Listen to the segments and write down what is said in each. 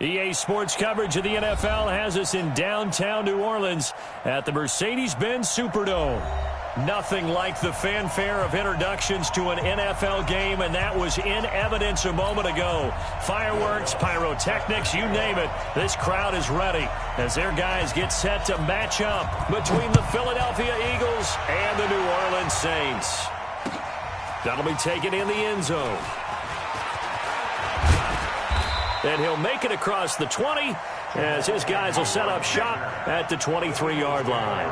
EA Sports coverage of the NFL has us in downtown New Orleans at the Mercedes-Benz Superdome. Nothing like the fanfare of introductions to an NFL game, and that was in evidence a moment ago. Fireworks, pyrotechnics, you name it. This crowd is ready as their guys get set to match up between the Philadelphia Eagles and the New Orleans Saints. That'll be taken in the end zone. And he'll make it across the 20 as his guys will set up shop at the 23-yard line.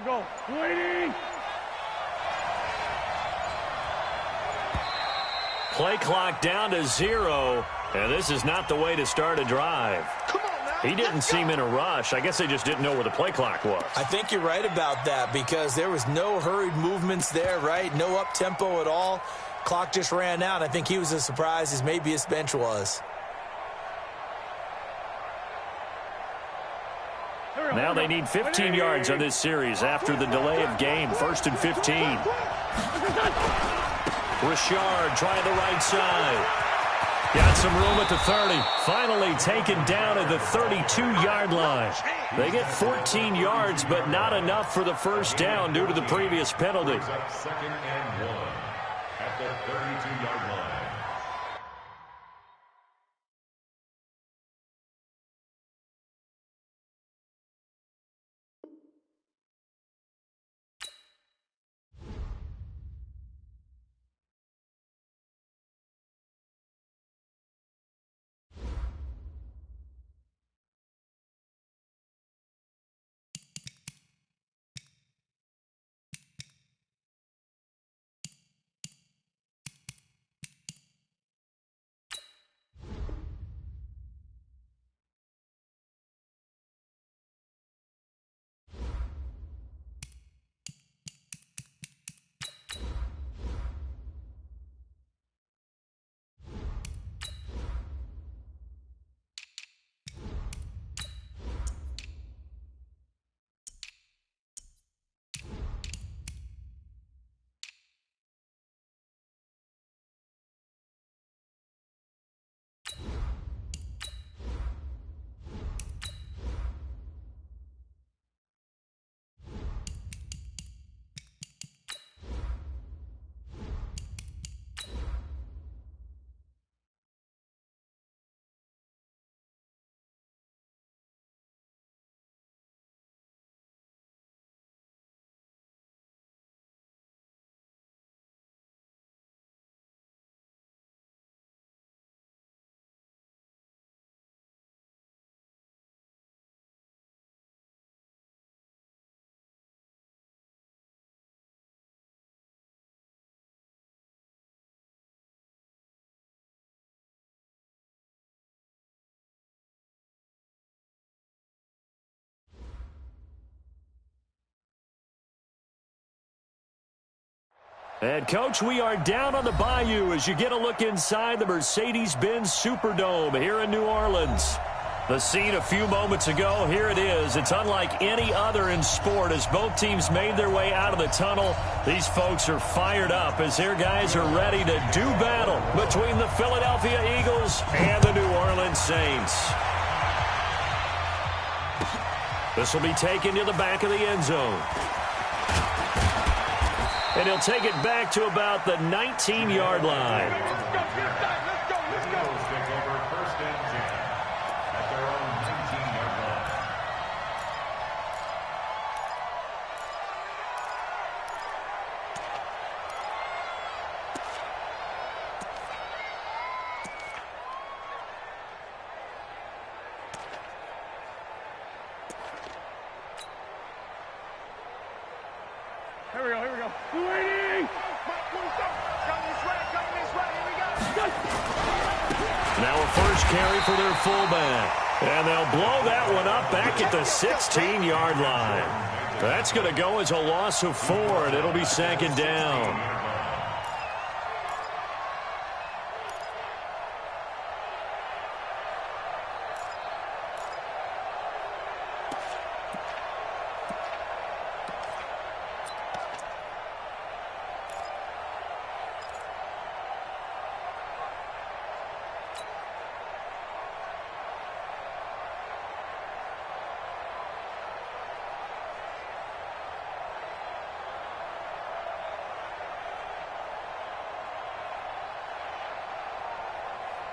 Go. Waiting. Play clock down to 0, and this is not the way to start a drive. Come on now. He didn't seem in a rush. I guess they just didn't know where the play clock was. I think you're right about that because there was no hurried movements there, right? No up-tempo at all. Clock just ran out. I think he was as surprised as maybe his bench was. Now they need 15 yards on this series after the delay of game. 1st and 15. Richard trying the right side. Got some room at the 30. Finally taken down at the 32-yard line. They get 14 yards, but not enough for the first down due to the previous penalty. 2nd and 1 at the 32-yard line. And, Coach, we are down on the Bayou as you get a look inside the Mercedes-Benz Superdome here in New Orleans. The scene a few moments ago, here it is. It's unlike any other in sport as both teams made their way out of the tunnel. These folks are fired up as their guys are ready to do battle between the Philadelphia Eagles and the New Orleans Saints. This will be taken to the back of the end zone. And he'll take it back to about the 19-yard line. Here we go. Waiting! Now a first carry for their fullback. And they'll blow that one up back at the 16-yard line. That's going to go as a loss of 4, and it'll be second down.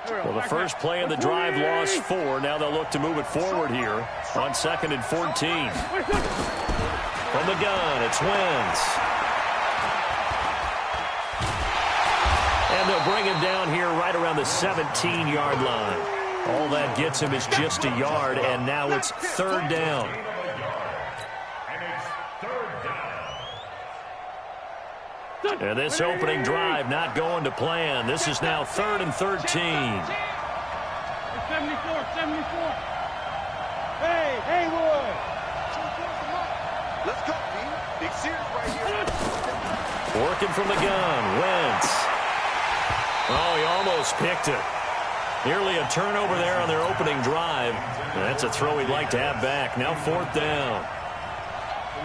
Well, the first play of the drive lost 4. Now they'll look to move it forward here on 2nd and 14. From the gun, it's Wentz. And they'll bring him down here right around the 17-yard line. All that gets him is just a yard, and now it's third down. And this opening drive not going to plan. This is now 3rd and 13. 74. Hey, Wood. Let's go, B. Big series right here. Working from the gun, Wentz. Oh, he almost picked it. Nearly a turnover there on their opening drive. And that's a throw he'd like to have back. Now 4th down.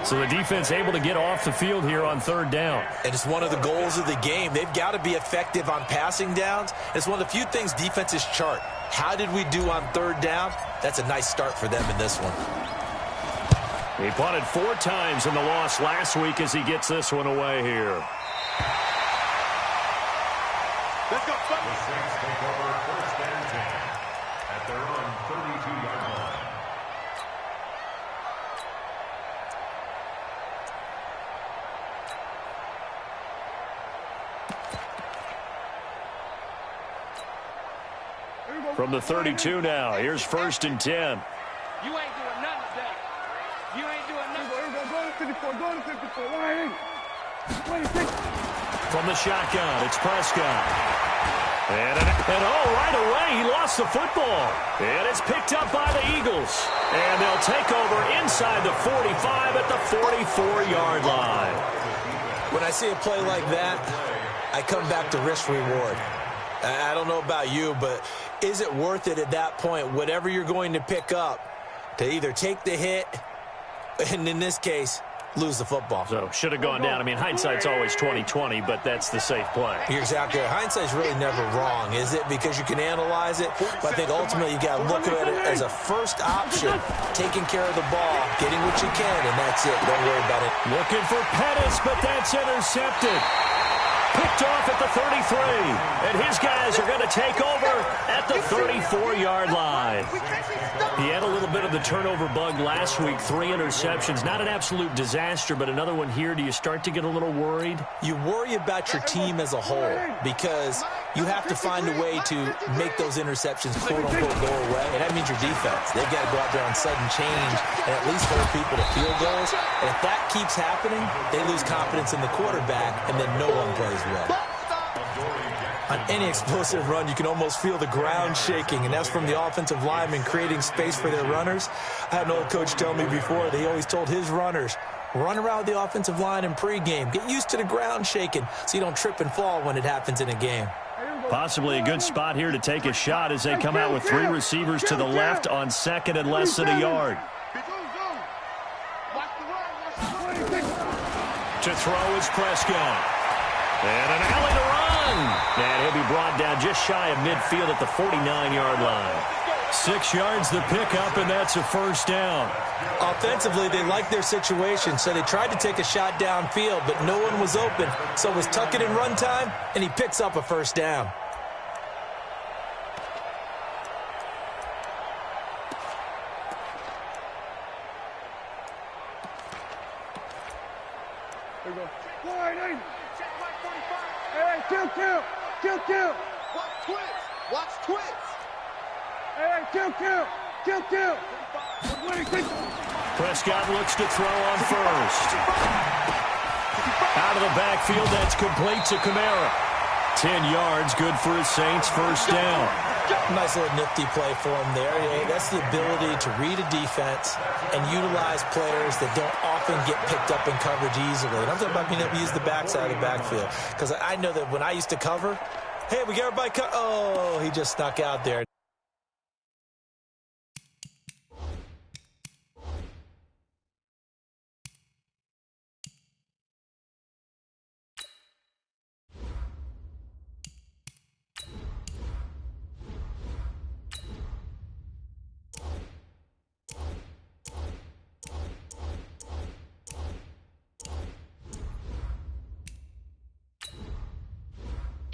So the defense able to get off the field here on 3rd down. And it's one of the goals of the game. They've got to be effective on passing downs. It's one of the few things defenses chart. How did we do on 3rd down? That's a nice start for them in this one. He punted 4 times in the loss last week as he gets this one away here. Let's go. The Saints take over 1st and 10 at their own 32-yard line. From the 32 now, here's 1st and 10. You ain't doing nothing today. You ain't doing nothing. Go to 54. Wait. From the shotgun, it's Prescott. And right away, he lost the football. And it's picked up by the Eagles. And they'll take over inside the 45 at the 44-yard line. When I see a play like that, I come back to risk-reward. I don't know about you, but is it worth it at that point, whatever you're going to pick up, to either take the hit, and in this case, lose the football? So, should have gone down. I mean, hindsight's always 20/20, but that's the safe play. You're exactly right. Hindsight's really never wrong, is it? Because you can analyze it, but I think ultimately you got to look at it as a first option, taking care of the ball, getting what you can, and that's it. Don't worry about it. Looking for Pettis, but that's intercepted. Picked off at the 33, and his guys are going to take over at the 34-yard line. He had a little bit of the turnover bug last week, 3 interceptions. Not an absolute disaster, but another one here. Do you start to get a little worried? You worry about your team as a whole because you have to find a way to make those interceptions, quote-unquote, go away, and that means your defense. They've got to go out there on sudden change and at least hold people to field goals. And if that keeps happening, they lose confidence in the quarterback, and then no one plays well. On any explosive run, you can almost feel the ground shaking, and that's from the offensive linemen creating space for their runners. I had an old coach tell me before, they always told his runners, Run around the offensive line in pregame. Get used to the ground shaking so you don't trip and fall when it happens in a game. Possibly a good spot here to take a shot as they come out with 3 receivers to the left on 2nd and less than a yard. To throw is Prescott. And an alley to run. And he'll be brought down just shy of midfield at the 49-yard line. 6 yards the pickup, and that's a first down. Offensively, they liked their situation, so they tried to take a shot downfield, but no one was open. So it was tuck it in run time, and he picks up a first down. There you go. Wide, hey, kill. Watch twist. Hey, kill. Prescott looks to throw on first. Out of the backfield, that's complete to Kamara. 10 yards, good for his Saints, first down. Nice little nifty play for him there. Yeah, that's the ability to read a defense and utilize players that don't often get picked up in coverage easily. And I'm talking about being able to use the backside of the backfield. Because I know that when I used to cover, hey, we got everybody oh, he just snuck out there.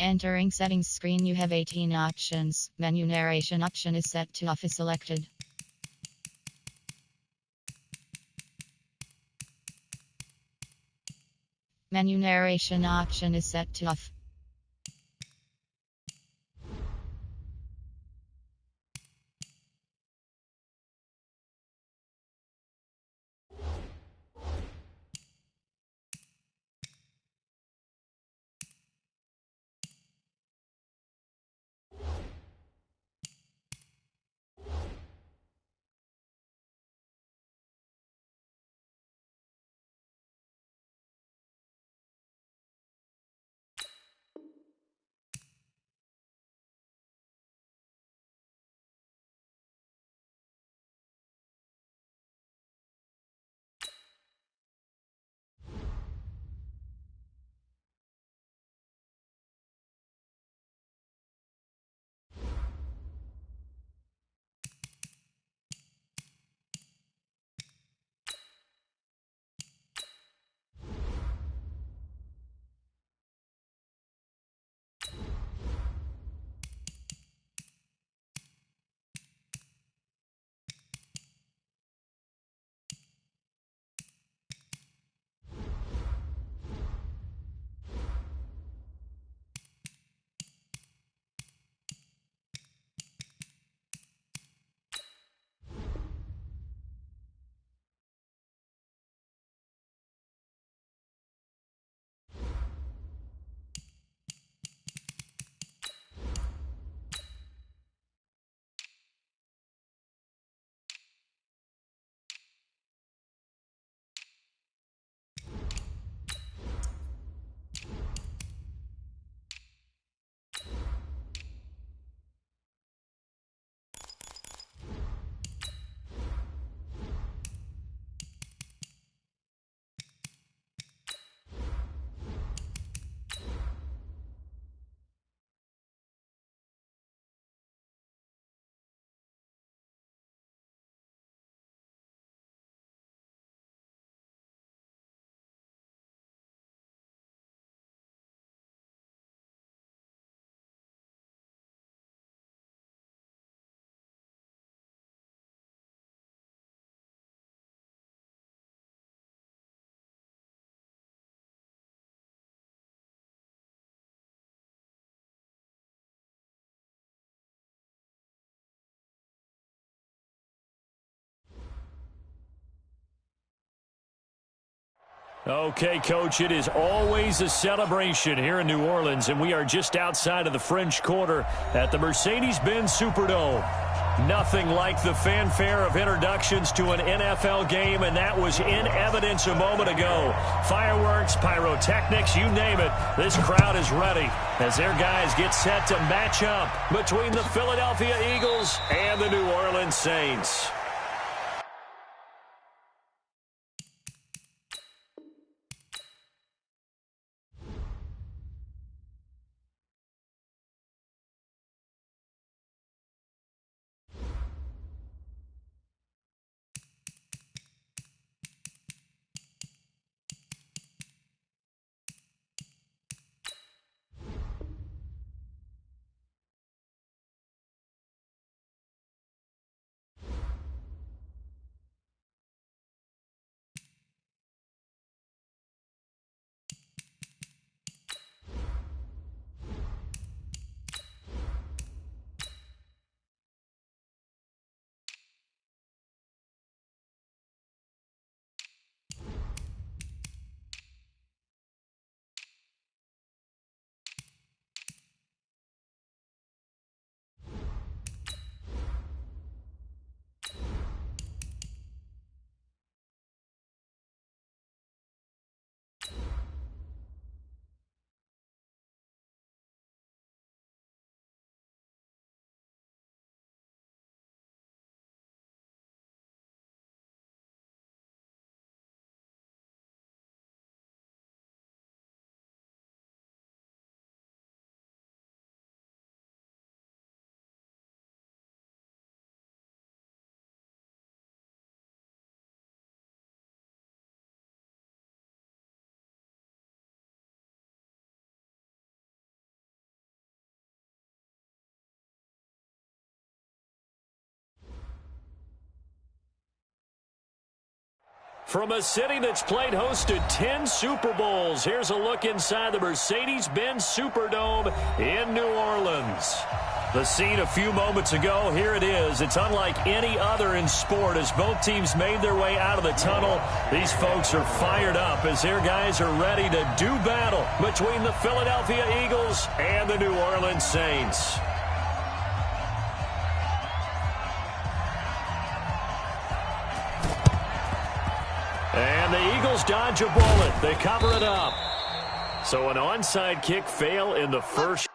Entering settings screen, you have 18 options. Menu narration option is set to off is selected. Menu narration option is set to off. Okay, Coach, it is always a celebration here in New Orleans, and we are just outside of the French Quarter at the Mercedes-Benz Superdome. Nothing like the fanfare of introductions to an NFL game, and that was in evidence a moment ago. Fireworks, pyrotechnics, you name it. This crowd is ready as their guys get set to match up between the Philadelphia Eagles and the New Orleans Saints. From a city that's played host to 10 Super Bowls, here's a look inside the Mercedes-Benz Superdome in New Orleans. The scene a few moments ago, here it is. It's unlike any other in sport as both teams made their way out of the tunnel. These folks are fired up as their guys are ready to do battle between the Philadelphia Eagles and the New Orleans Saints. And the Eagles dodge a bullet. They cover it up. So an onside kick fail in the first.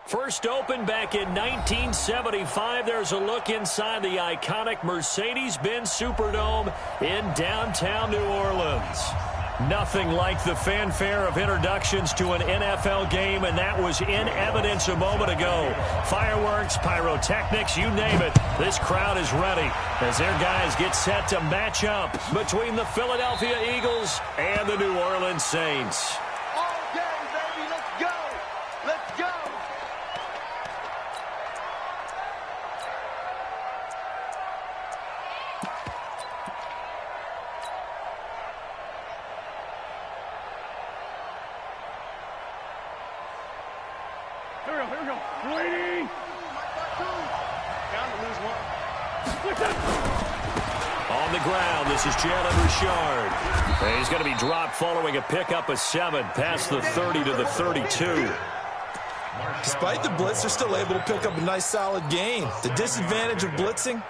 First opened back in 1975, there's a look inside the iconic Mercedes-Benz Superdome in downtown New Orleans. Nothing like the fanfare of introductions to an NFL game, and that was in evidence a moment ago. Fireworks, pyrotechnics, you name it. This crowd is ready as their guys get set to match up between the Philadelphia Eagles and the New Orleans Saints. All day, baby. Let's go. Let's go. Here we go. Waiting. Down to lose one. On on the ground. This is Jalen Richard. And he's going to be dropped following a pickup of 7 past the 30 to the 32. Despite the blitz, they're still able to pick up a nice, solid gain. The disadvantage of blitzing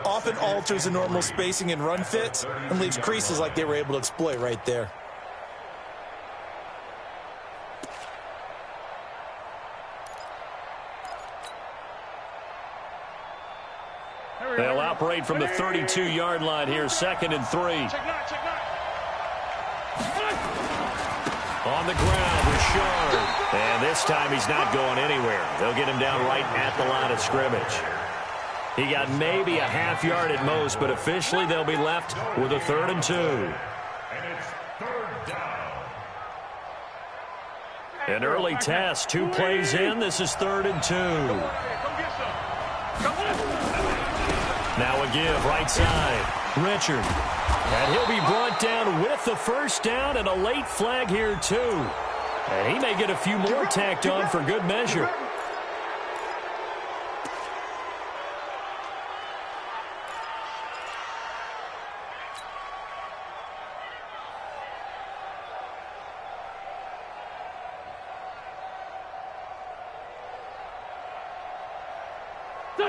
often alters the normal spacing and run fits and leaves creases like they were able to exploit right there. They'll operate from the 32-yard line here, 2nd and 3. On the ground, Richard. And this time he's not going anywhere. They'll get him down right at the line of scrimmage. He got maybe a half yard at most, but officially they'll be left with a 3rd and 2. And it's 3rd down. An early test, 2 plays in. This is 3rd and 2. Now a give, right side. Richard. And he'll be brought down with the first down and a late flag here, too. And he may get a few more tacked on for good measure.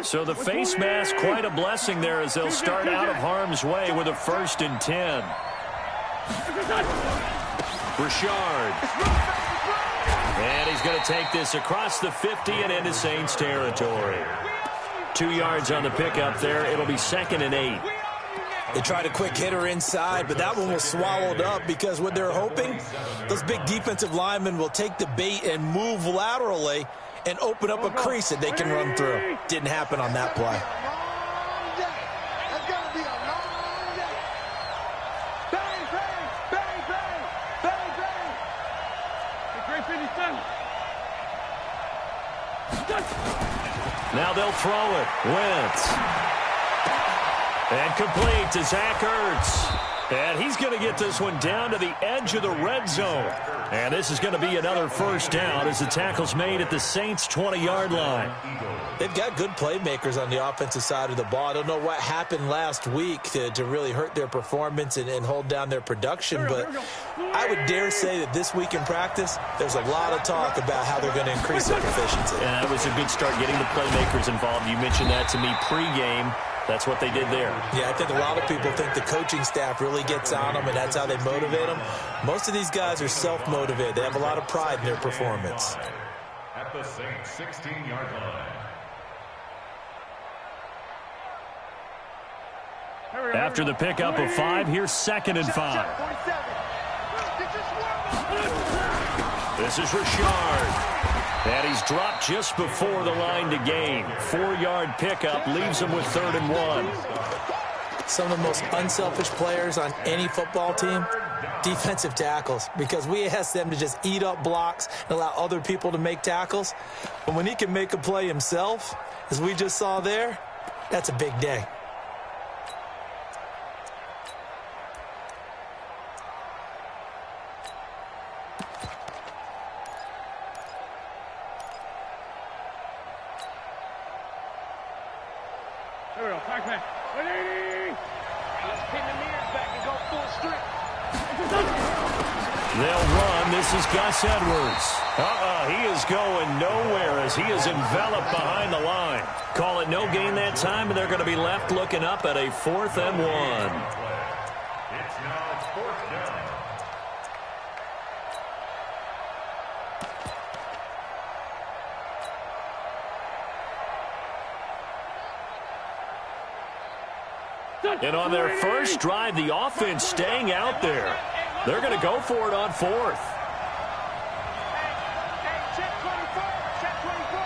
So the face mask, quite a blessing there as they'll start out of harm's way with a 1st and 10. Richard. And he's going to take this across the 50 and into Saints territory. 2 yards on the pickup there. It'll be 2nd and 8. They tried a quick hitter inside, but that one was swallowed up because what they're hoping, those big defensive linemen will take the bait and move laterally and open up a crease that they can run through. Didn't happen on that play. That's going to be a long day. Bang, bang, bang, bang, bang, bang. Great 57. Now they'll throw it. Wentz. And complete to Zach Ertz. And he's going to get this one down to the edge of the red zone. And this is going to be another 1st down as the tackle's made at the Saints' 20-yard line. They've got good playmakers on the offensive side of the ball. I don't know what happened last week to really hurt their performance and hold down their production, but I would dare say that this week in practice, there's a lot of talk about how they're going to increase their proficiency. And that was a good start getting the playmakers involved. You mentioned that to me pregame. That's what they did there. Yeah, I think a lot of people think the coaching staff really gets on them, and that's how they motivate them. Most of these guys are self-motivated. They have a lot of pride in their performance. At the Saints' 16-yard line. After the pickup of 5, here's 2nd and 5. This is Richard. And he's dropped just before the line to gain. 4-yard pickup leaves him with 3rd and 1. Some of the most unselfish players on any football team, defensive tackles, because we ask them to just eat up blocks and allow other people to make tackles. But when he can make a play himself, as we just saw there, that's a big day. They'll run. This is Gus Edwards. He is going nowhere as he is enveloped behind the line. Call it no gain that time, and they're going to be left looking up at a 4th and 1. It's now 4th down. And on their first drive, the offense staying out there. They're going to go for it on 4th. Check 24. Check 24.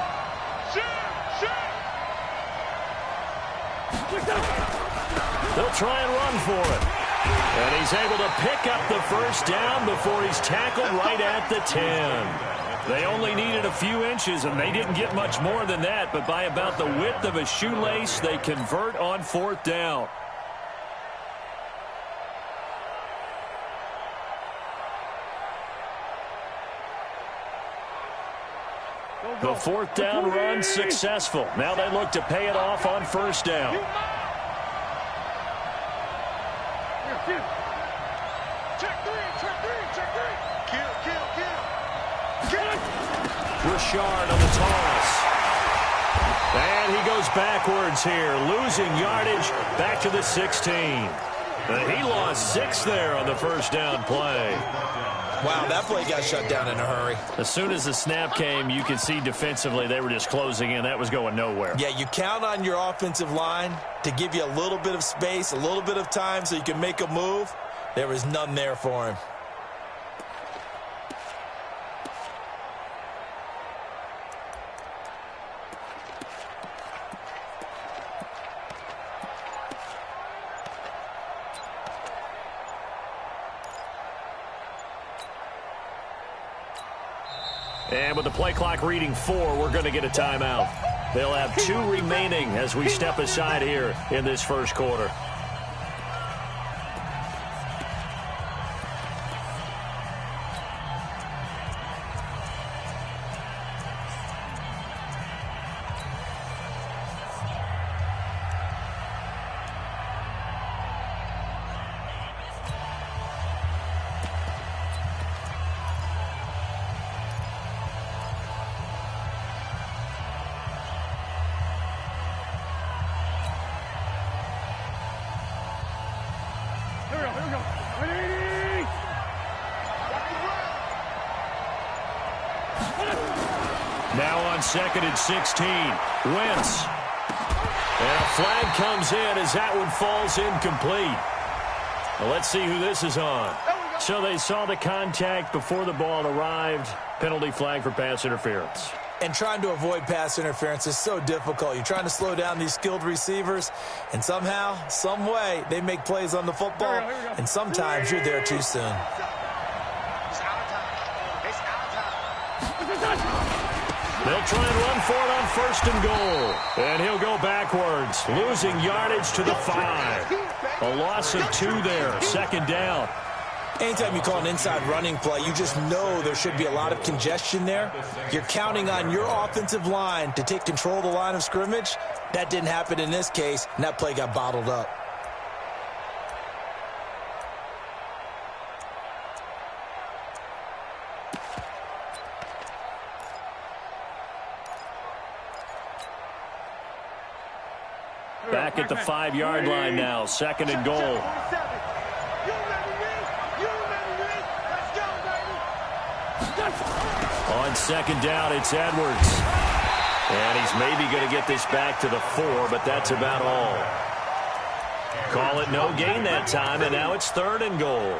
They'll try and run for it. And he's able to pick up the first down before he's tackled right at the 10. They only needed a few inches, and they didn't get much more than that. But by about the width of a shoelace, they convert on 4th down. The 4th down run successful. Now they look to pay it off on 1st down. Richard on the toss. And he goes backwards here, losing yardage back to the 16. And he lost 6 there on the first down play. Wow, that play got shut down in a hurry. As soon as the snap came, you could see defensively they were just closing in. That was going nowhere. Yeah, you count on your offensive line to give you a little bit of space, a little bit of time so you can make a move. There was none there for him. And with the play clock reading 4, we're going to get a timeout. They'll have 2 remaining as we step aside here in this first quarter. Now on 2nd and 16, Wentz. And a flag comes in as that one falls incomplete. Well, let's see who this is on. So they saw the contact before the ball arrived. Penalty flag for pass interference. And trying to avoid pass interference is so difficult. You're trying to slow down these skilled receivers, and somehow, some way, they make plays on the football, and sometimes you're there too soon. They'll try and run for it on 1st and goal. And he'll go backwards, losing yardage to the 5. A loss of 2 there, 2nd down. Anytime you call an inside running play, you just know there should be a lot of congestion there. You're counting on your offensive line to take control of the line of scrimmage. That didn't happen in this case, and that play got bottled up. Back at the 5-yard line now, 2nd and goal. On 2nd down, it's Edwards. And he's maybe going to get this back to the 4, but that's about all. Call it no gain that time, and now it's 3rd and goal.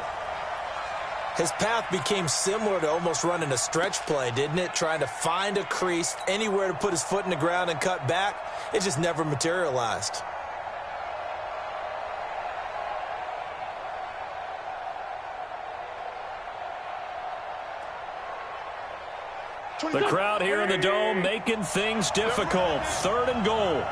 His path became similar to almost running a stretch play, didn't it? Trying to find a crease, anywhere to put his foot in the ground and cut back. It just never materialized. The crowd here in the Dome making things difficult. 3rd and goal.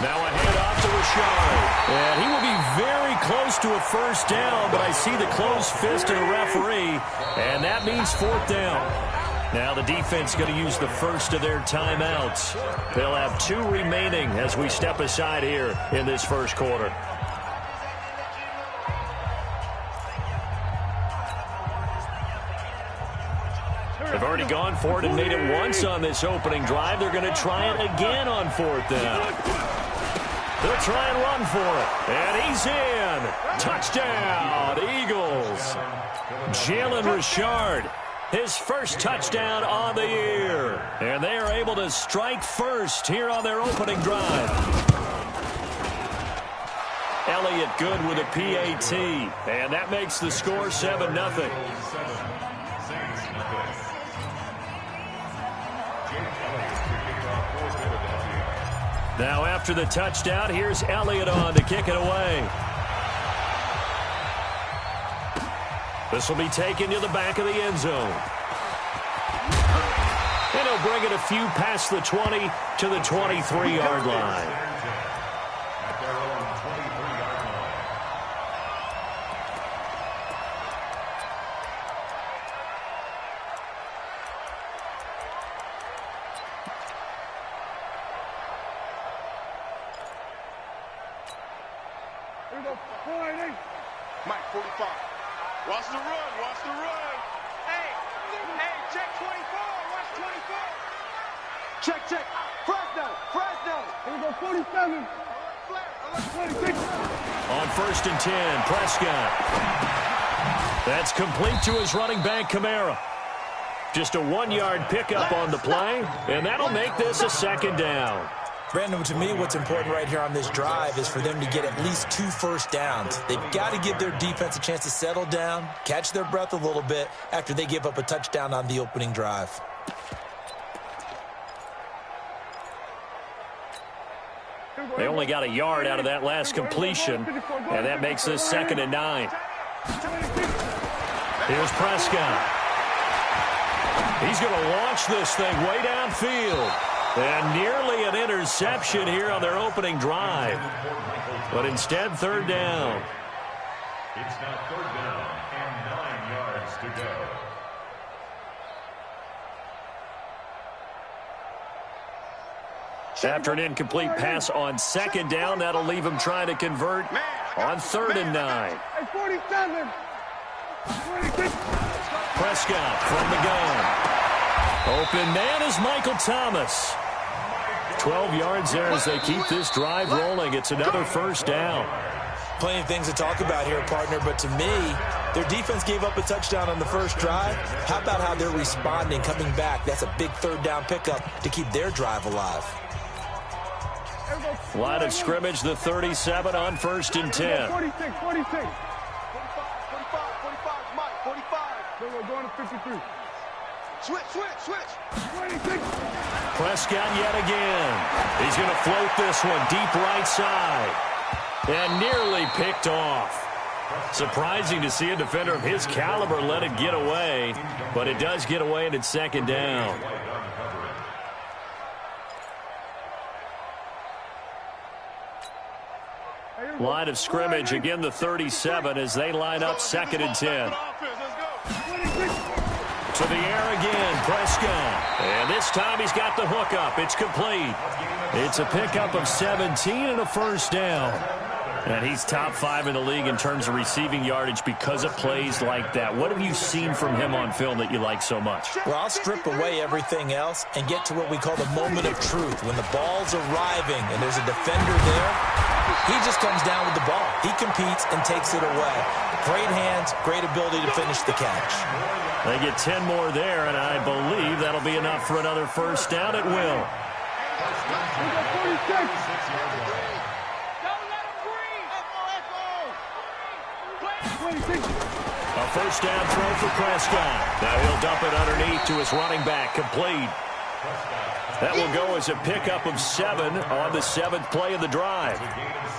Now a handoff to Richard. And he will be very close to a 1st down, but I see the closed fist of the referee, and that means 4th down. Now the defense going to use the first of their timeouts. They'll have 2 remaining as we step aside here in this first quarter. They've already gone for it and made it once on this opening drive. They're going to try it again on 4th down. They'll try and run for it. And he's in. Touchdown, Eagles. Jalen Richard, his first touchdown on the year. And they are able to strike first here on their opening drive. Elliott good with a PAT. And that makes the score 7-0. Now after the touchdown, here's Elliott on to kick it away. This will be taken to the back of the end zone. And he'll bring it a few past the 20 to the 23-yard line. Mike, 45. Watch the run. Watch the run. Hey, check 24. Watch 24. Check. Fresno. Here we go, 47. Flat. 26. On 1st and 10, Prescott. That's complete to his running back, Kamara. Just a 1-yard pickup on the play, and that'll make this a 2nd down. Brandon, to me, what's important right here on this drive is for them to get at least 2 first downs. They've got to give their defense a chance to settle down, catch their breath a little bit after they give up a touchdown on the opening drive. They only got a yard out of that last completion, and that makes this 2nd and 9. Here's Prescott. He's going to launch this thing way downfield. And nearly an interception here on their opening drive. But instead, 3rd down. It's now 3rd down and 9 yards to go. After an incomplete pass on 2nd down, that'll leave him trying to convert on 3rd and 9. Hey, 47. 26. Prescott from the gun. Open man is Michael Thomas. 12 yards there as they keep this drive rolling. It's another 1st down. Plenty of things to talk about here, partner, but to me, their defense gave up a touchdown on the first drive. How about how they're responding, coming back? That's a big 3rd down pickup to keep their drive alive. Line of scrimmage, the 37 on 1st and 10. 46, 46. 45, Mike, 45. We're going to 53. Switch. 26. Prescott yet again. He's going to float this one deep right side. And nearly picked off. Surprising to see a defender of his caliber let it get away. But it does get away and it's 2nd down. Line of scrimmage, again the 37 as they line up 2nd and 10. To the air again, Prescott. And this time he's got the hook up. It's complete. It's a pickup of 17 and a 1st down. And he's top 5 in the league in terms of receiving yardage because of plays like that. What have you seen from him on film that you like so much? Well, I'll strip away everything else and get to what we call the moment of truth. When the ball's arriving and there's a defender there, he just comes down with the ball. He competes and takes it away. Great hands, great ability to finish the catch. They get 10 more there, and I believe that'll be enough for another 1st down at will. 46. A 1st down throw for Prescott. Now he'll dump it underneath to his running back, complete. That will go as a pickup of 7 on the 7th play of the drive.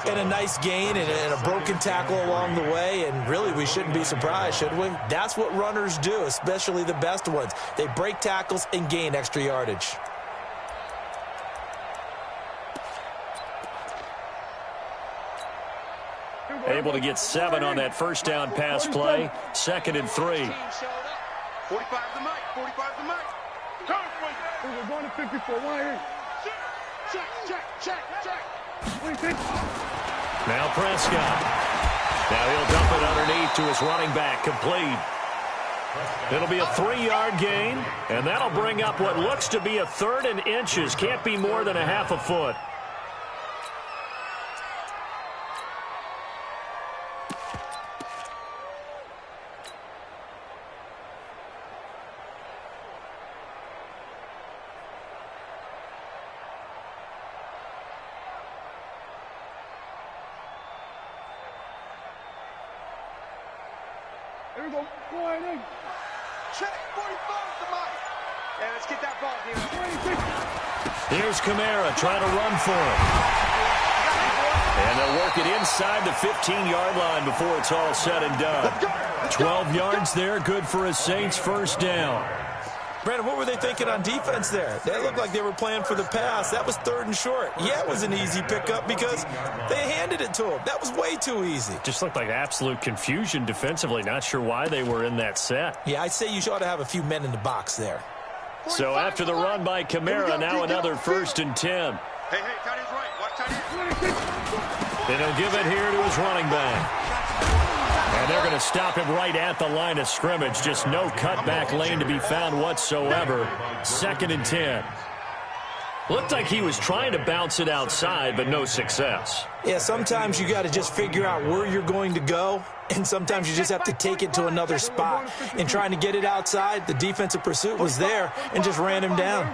And a nice gain and a broken tackle along the way, and really we shouldn't be surprised, should we? That's what runners do, especially the best ones. They break tackles and gain extra yardage. Able to get 7 on that 1st down pass play. 2nd and 3. 45 to Mike. 45 to Mike. We're going to 54. One here. Check. 26. Now Prescott. Now he'll dump it underneath to his running back, complete. It'll be a 3-yard gain, and that'll bring up what looks to be a 3rd and inches. Can't be more than a half a foot. Here we go. Going in. Check. 45 to Mike. Yeah, let's get that ball, Dino. 26. Here's Kamara trying to run for it. And they'll work it inside the 15-yard line before it's all said and done. 12 yards there, good for a Saints 1st down. Brandon, what were they thinking on defense there? They looked like they were playing for the pass. That was 3rd and short. Yeah, it was an easy pickup because they handed it to him. That was way too easy. Just looked like absolute confusion defensively. Not sure why they were in that set. Yeah, I'd say you ought to have a few men in the box there. So after the run by Kamara, now another 1st and 10. Hey, tight end's right. Watch tight end. 26. Then he'll give it here to his running back. And they're going to stop him right at the line of scrimmage. Just no cutback lane to be found whatsoever. 2nd and 10. Looked like he was trying to bounce it outside, but no success. Yeah, sometimes you got to just figure out where you're going to go, and sometimes you just have to take it to another spot. In trying to get it outside, the defensive pursuit was there and just ran him down.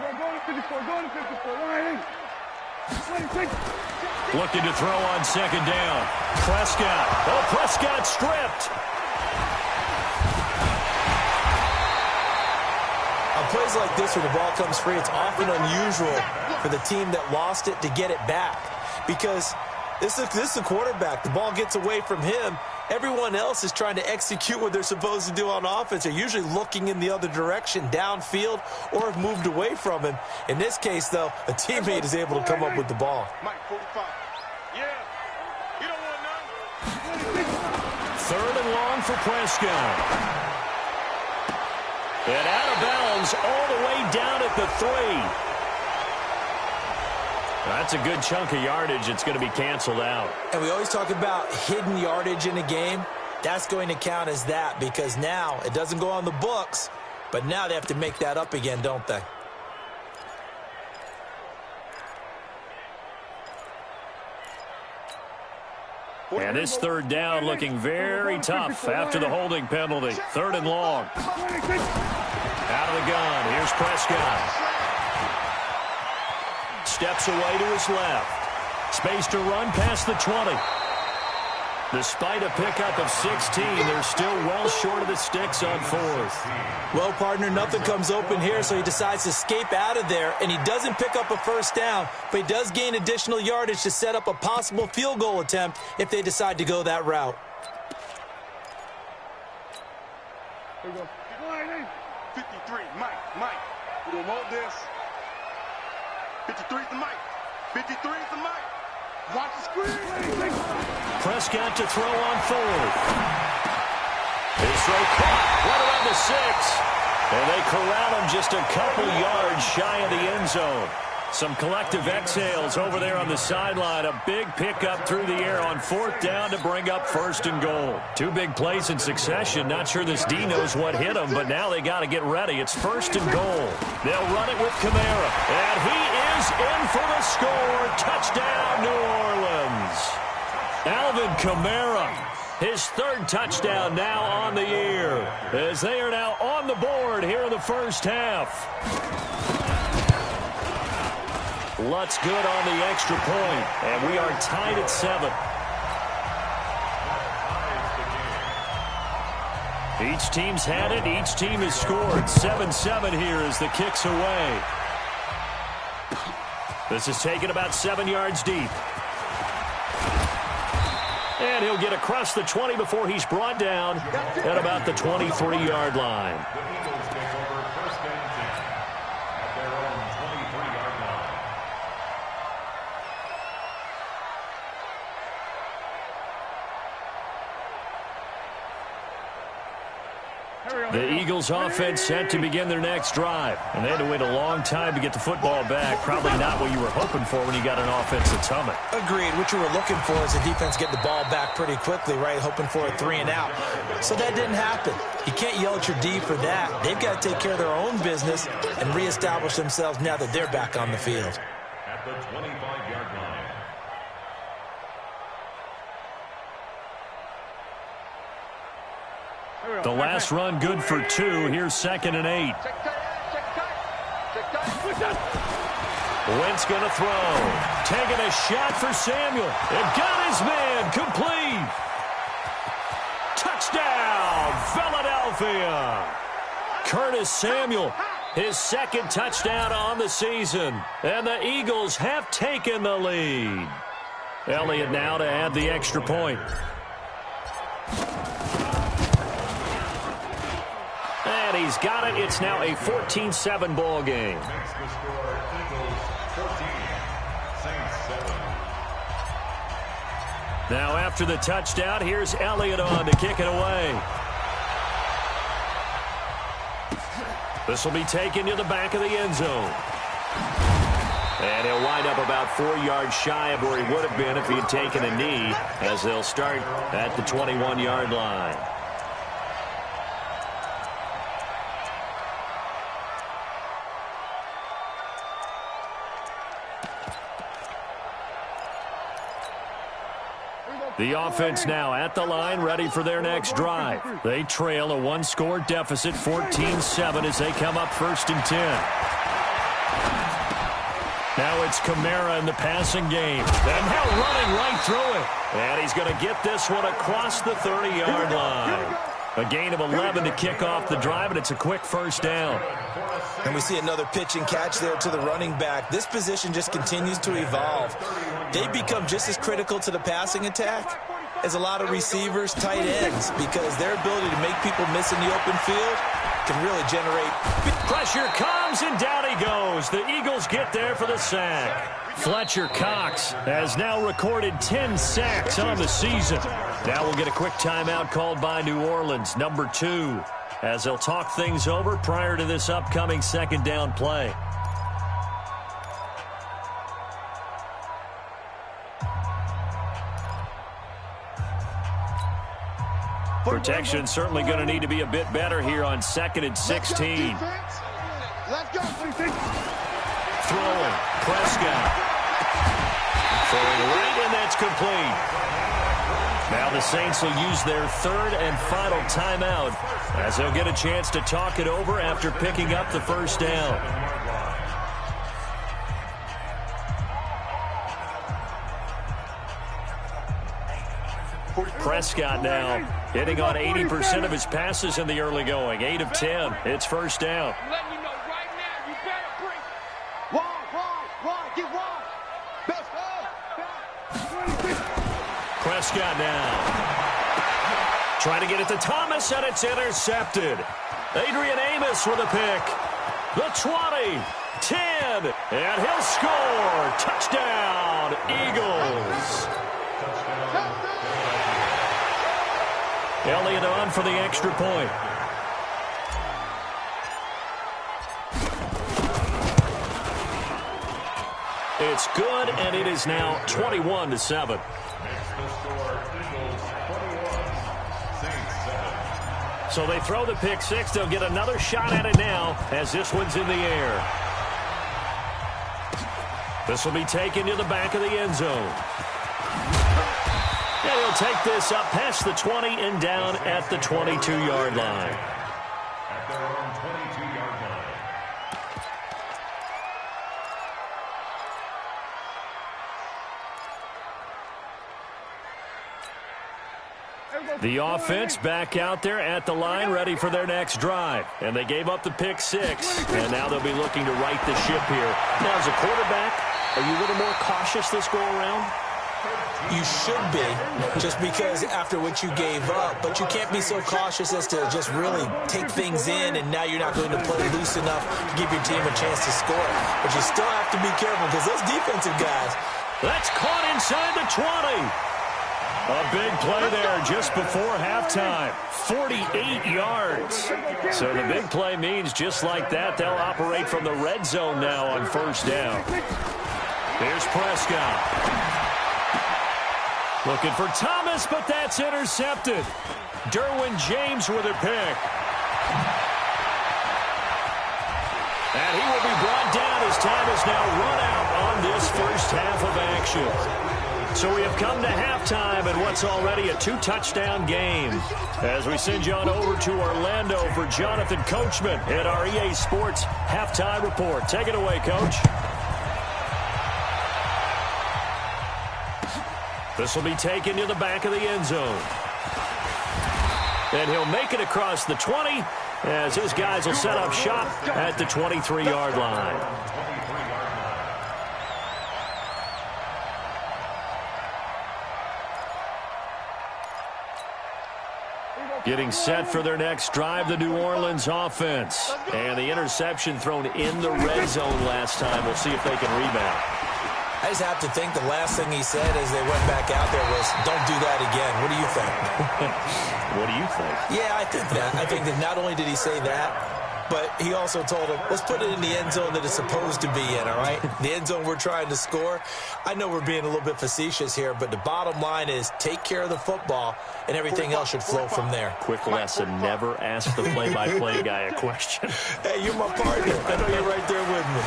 Looking to throw on 2nd down. Prescott. Oh, Prescott stripped. On plays like this where the ball comes free, it's often unusual for the team that lost it to get it back. Because this is a quarterback. The ball gets away from him. Everyone else is trying to execute what they're supposed to do on offense. They're usually looking in the other direction, downfield, or have moved away from him. In this case, though, a teammate is able to come up with the ball. Mike, 45. Yeah. You don't want none. 3rd and long for Prescott. And out of bounds all the way down at the 3. That's a good chunk of yardage. It's going to be canceled out. And we always talk about hidden yardage in a game. That's going to count as that because now it doesn't go on the books, but now they have to make that up again, don't they? And this 3rd down looking very tough after the holding penalty. 3rd and long. Out of the gun. Here's Prescott. Steps away to his left. Space to run past the 20. Despite a pickup of 16, they're still well short of the sticks on 4th. Well, partner, nothing comes open here, so he decides to escape out of there, and he doesn't pick up a 1st down, but he does gain additional yardage to set up a possible field goal attempt if they decide to go that route. Here we go. 53, Mike. We don't want this. 53 is the Mike. 53 is the Mike. Watch the screen. Prescott to throw on 4th. His throw caught right around the 6. And they corral him just a couple yards shy of the end zone. Some collective exhales over there on the sideline. A big pickup through the air on 4th down to bring up 1st and goal. 2 big plays in succession. Not sure this D knows what hit him, but now they got to get ready. It's 1st and goal. They'll run it with Kamara. And he is in for the score. Touchdown, New Orleans. Alvin Kamara, his 3rd touchdown now on the year, as they are now on the board here in the 1st half. Lutz good on the extra point, and we are tied at 7. Each team's had it. Each team has scored. 7-7 here as the kick's away. This is taken about 7 yards deep. And he'll get across the 20 before he's brought down at about the 23-yard line. The Eagles offense set to begin their next drive. And they had to wait a long time to get the football back. Probably not what you were hoping for when you got an offense that's humming. Agreed. What you were looking for is the defense get the ball back pretty quickly, right? Hoping for a 3 and out. So that didn't happen. You can't yell at your D for that. They've got to take care of their own business and reestablish themselves now that they're back on the field. At the 25-yard line. The last run good for 2. Here's 2nd and 8. Wentz going to throw. Taking a shot for Samuel. And got his man. Complete. Touchdown, Philadelphia. Curtis Samuel, his 2nd touchdown on the season. And the Eagles have taken the lead. Elliott now to add the extra point. And he's got it. It's now a 14-7 ball game. Makes the score Eagles 14, Saints 7. Now after the touchdown, here's Elliott on to kick it away. This will be taken to the back of the end zone. And he'll wind up about 4 yards shy of where he would have been if he had taken a knee, as they'll start at the 21-yard line. The offense now at the line, ready for their next drive. They trail a 1-score deficit, 14-7, as they come up 1st and 10. Now it's Kamara in the passing game. And now running right through it. And he's going to get this one across the 30-yard line. A gain of 11 to kick off the drive, and it's a quick 1st down. And we see another pitch and catch there to the running back. This position just continues to evolve. They become just as critical to the passing attack as a lot of receivers, tight ends, because their ability to make people miss in the open field can really generate. Pressure comes, and down he goes. The Eagles get there for the sack. Fletcher Cox has now recorded 10 sacks on the season. Now we'll get a quick timeout called by New Orleans, number 2, as they'll talk things over prior to this upcoming 2nd down play. Protection certainly going to need to be a bit better here on 2nd and 16. Let's go. Throwing, Prescott. Throwing right, and that's complete. Now the Saints will use their 3rd and final timeout, as they'll get a chance to talk it over after picking up the 1st down. Prescott now hitting on 80% of his passes in the early going. 8 of 10. It's 1st down. I'm letting you know right now, you better bring. Wide, get wide. Best Prescott now. Trying to get it to Thomas, and it's intercepted. Adrian Amos with a pick. The 20, 10, and he'll score. Touchdown, Eagles. Elliott on for the extra point. It's good, and it is now 21-7. So they throw the pick 6. They'll get another shot at it now as this one's in the air. This will be taken to the back of the end zone. And he'll take this up past the 20 and down at the 22-yard line. At their own 22-yard line. The offense back out there at the line, ready for their next drive. And they gave up the pick 6, and now they'll be looking to right the ship here. Now, as a quarterback, are you a little more cautious this go-around? You should be, just because after what you gave up, but you can't be so cautious as to just really take things in, and now you're not going to play loose enough to give your team a chance to score. But you still have to be careful, because those defensive guys. That's caught inside the 20. A big play there just before halftime. 48 yards. So the big play means just like that, they'll operate from the red zone now on 1st down. Here's Prescott. Looking for Thomas, but that's intercepted. Derwin James with a pick. And he will be brought down as time is now run out on this first half of action. So we have come to halftime in what's already a 2-touchdown game. As we send you on over to Orlando for Jonathan Coachman at our EA Sports Halftime Report. Take it away, Coach. This will be taken to the back of the end zone. And he'll make it across the 20 as his guys will set up shop at the 23-yard line. Getting set for their next drive, the New Orleans offense. And the interception thrown in the red zone last time. We'll see if they can rebound. I just have to think the last thing he said as they went back out there was, don't do that again. What do you think? What do you think? Yeah, I think that. I think that not only did he say that, but he also told him, let's put it in the end zone that it's supposed to be in, all right? The end zone we're trying to score. I know we're being a little bit facetious here, but the bottom line is take care of the football, and everything else should flow from there. Quick lesson, never ask the play-by-play guy a question. Hey, you're my partner. I know you're right there with me.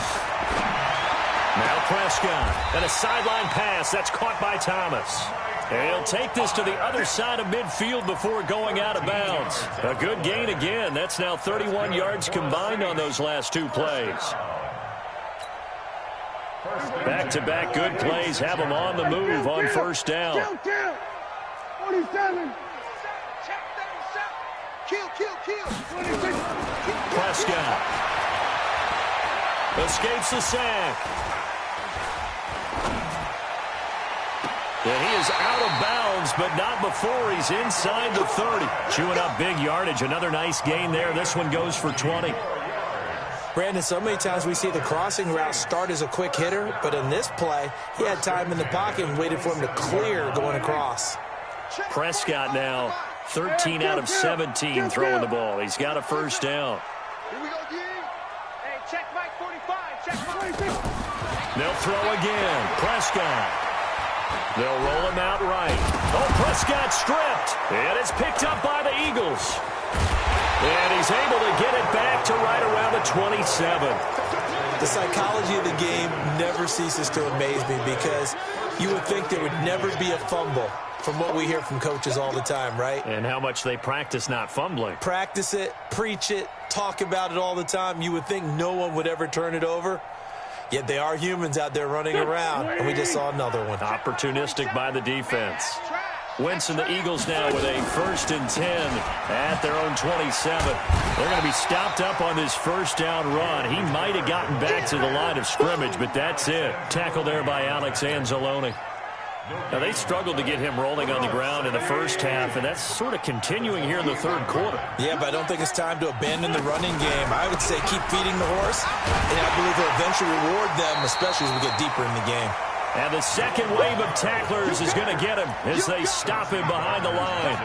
Now Prescott, and a sideline pass. That's caught by Thomas. He'll take this to the other side of midfield before going out of bounds. A good gain again. That's now 31 yards combined on those last two plays. Back-to-back good plays have them on the move on first down. 47. Kill. Prescott escapes the sack. And he is out of bounds, but not before he's inside the 30. Chewing up big yardage. Another nice gain there. This one goes for 20. Brandon, so many times we see the crossing route start as a quick hitter, but in this play, he had time in the pocket and waited for him to clear going across. Prescott now 13 out of 17 throwing the ball. He's got a first down. Here we go, D. Hey, check Mike 45. Check Mike. They'll throw again. Prescott. They'll roll him out right. Oh, Prescott stripped. And it's picked up by the Eagles. And he's able to get it back to right around the 27. The psychology of the game never ceases to amaze me because you would think there would never be a fumble from what we hear from coaches all the time, right? And how much they practice not fumbling. Practice it, preach it, talk about it all the time. You would think no one would ever turn it over. Yet they are humans out there running around, and we just saw another one. Opportunistic by the defense. Wentz and the Eagles now with a 1st and 10 at their own 27. They're going to be stopped up on this first down run. He might have gotten back to the line of scrimmage, but that's it. Tackle there by Alex Anzalone. Now, they struggled to get him rolling on the ground in the first half, and that's sort of continuing here in the third quarter. Yeah, but I don't think it's time to abandon the running game. I would say keep feeding the horse, and I believe he'll eventually reward them, especially as we get deeper in the game. And the second wave of tacklers is going to get him as they stop him behind the line.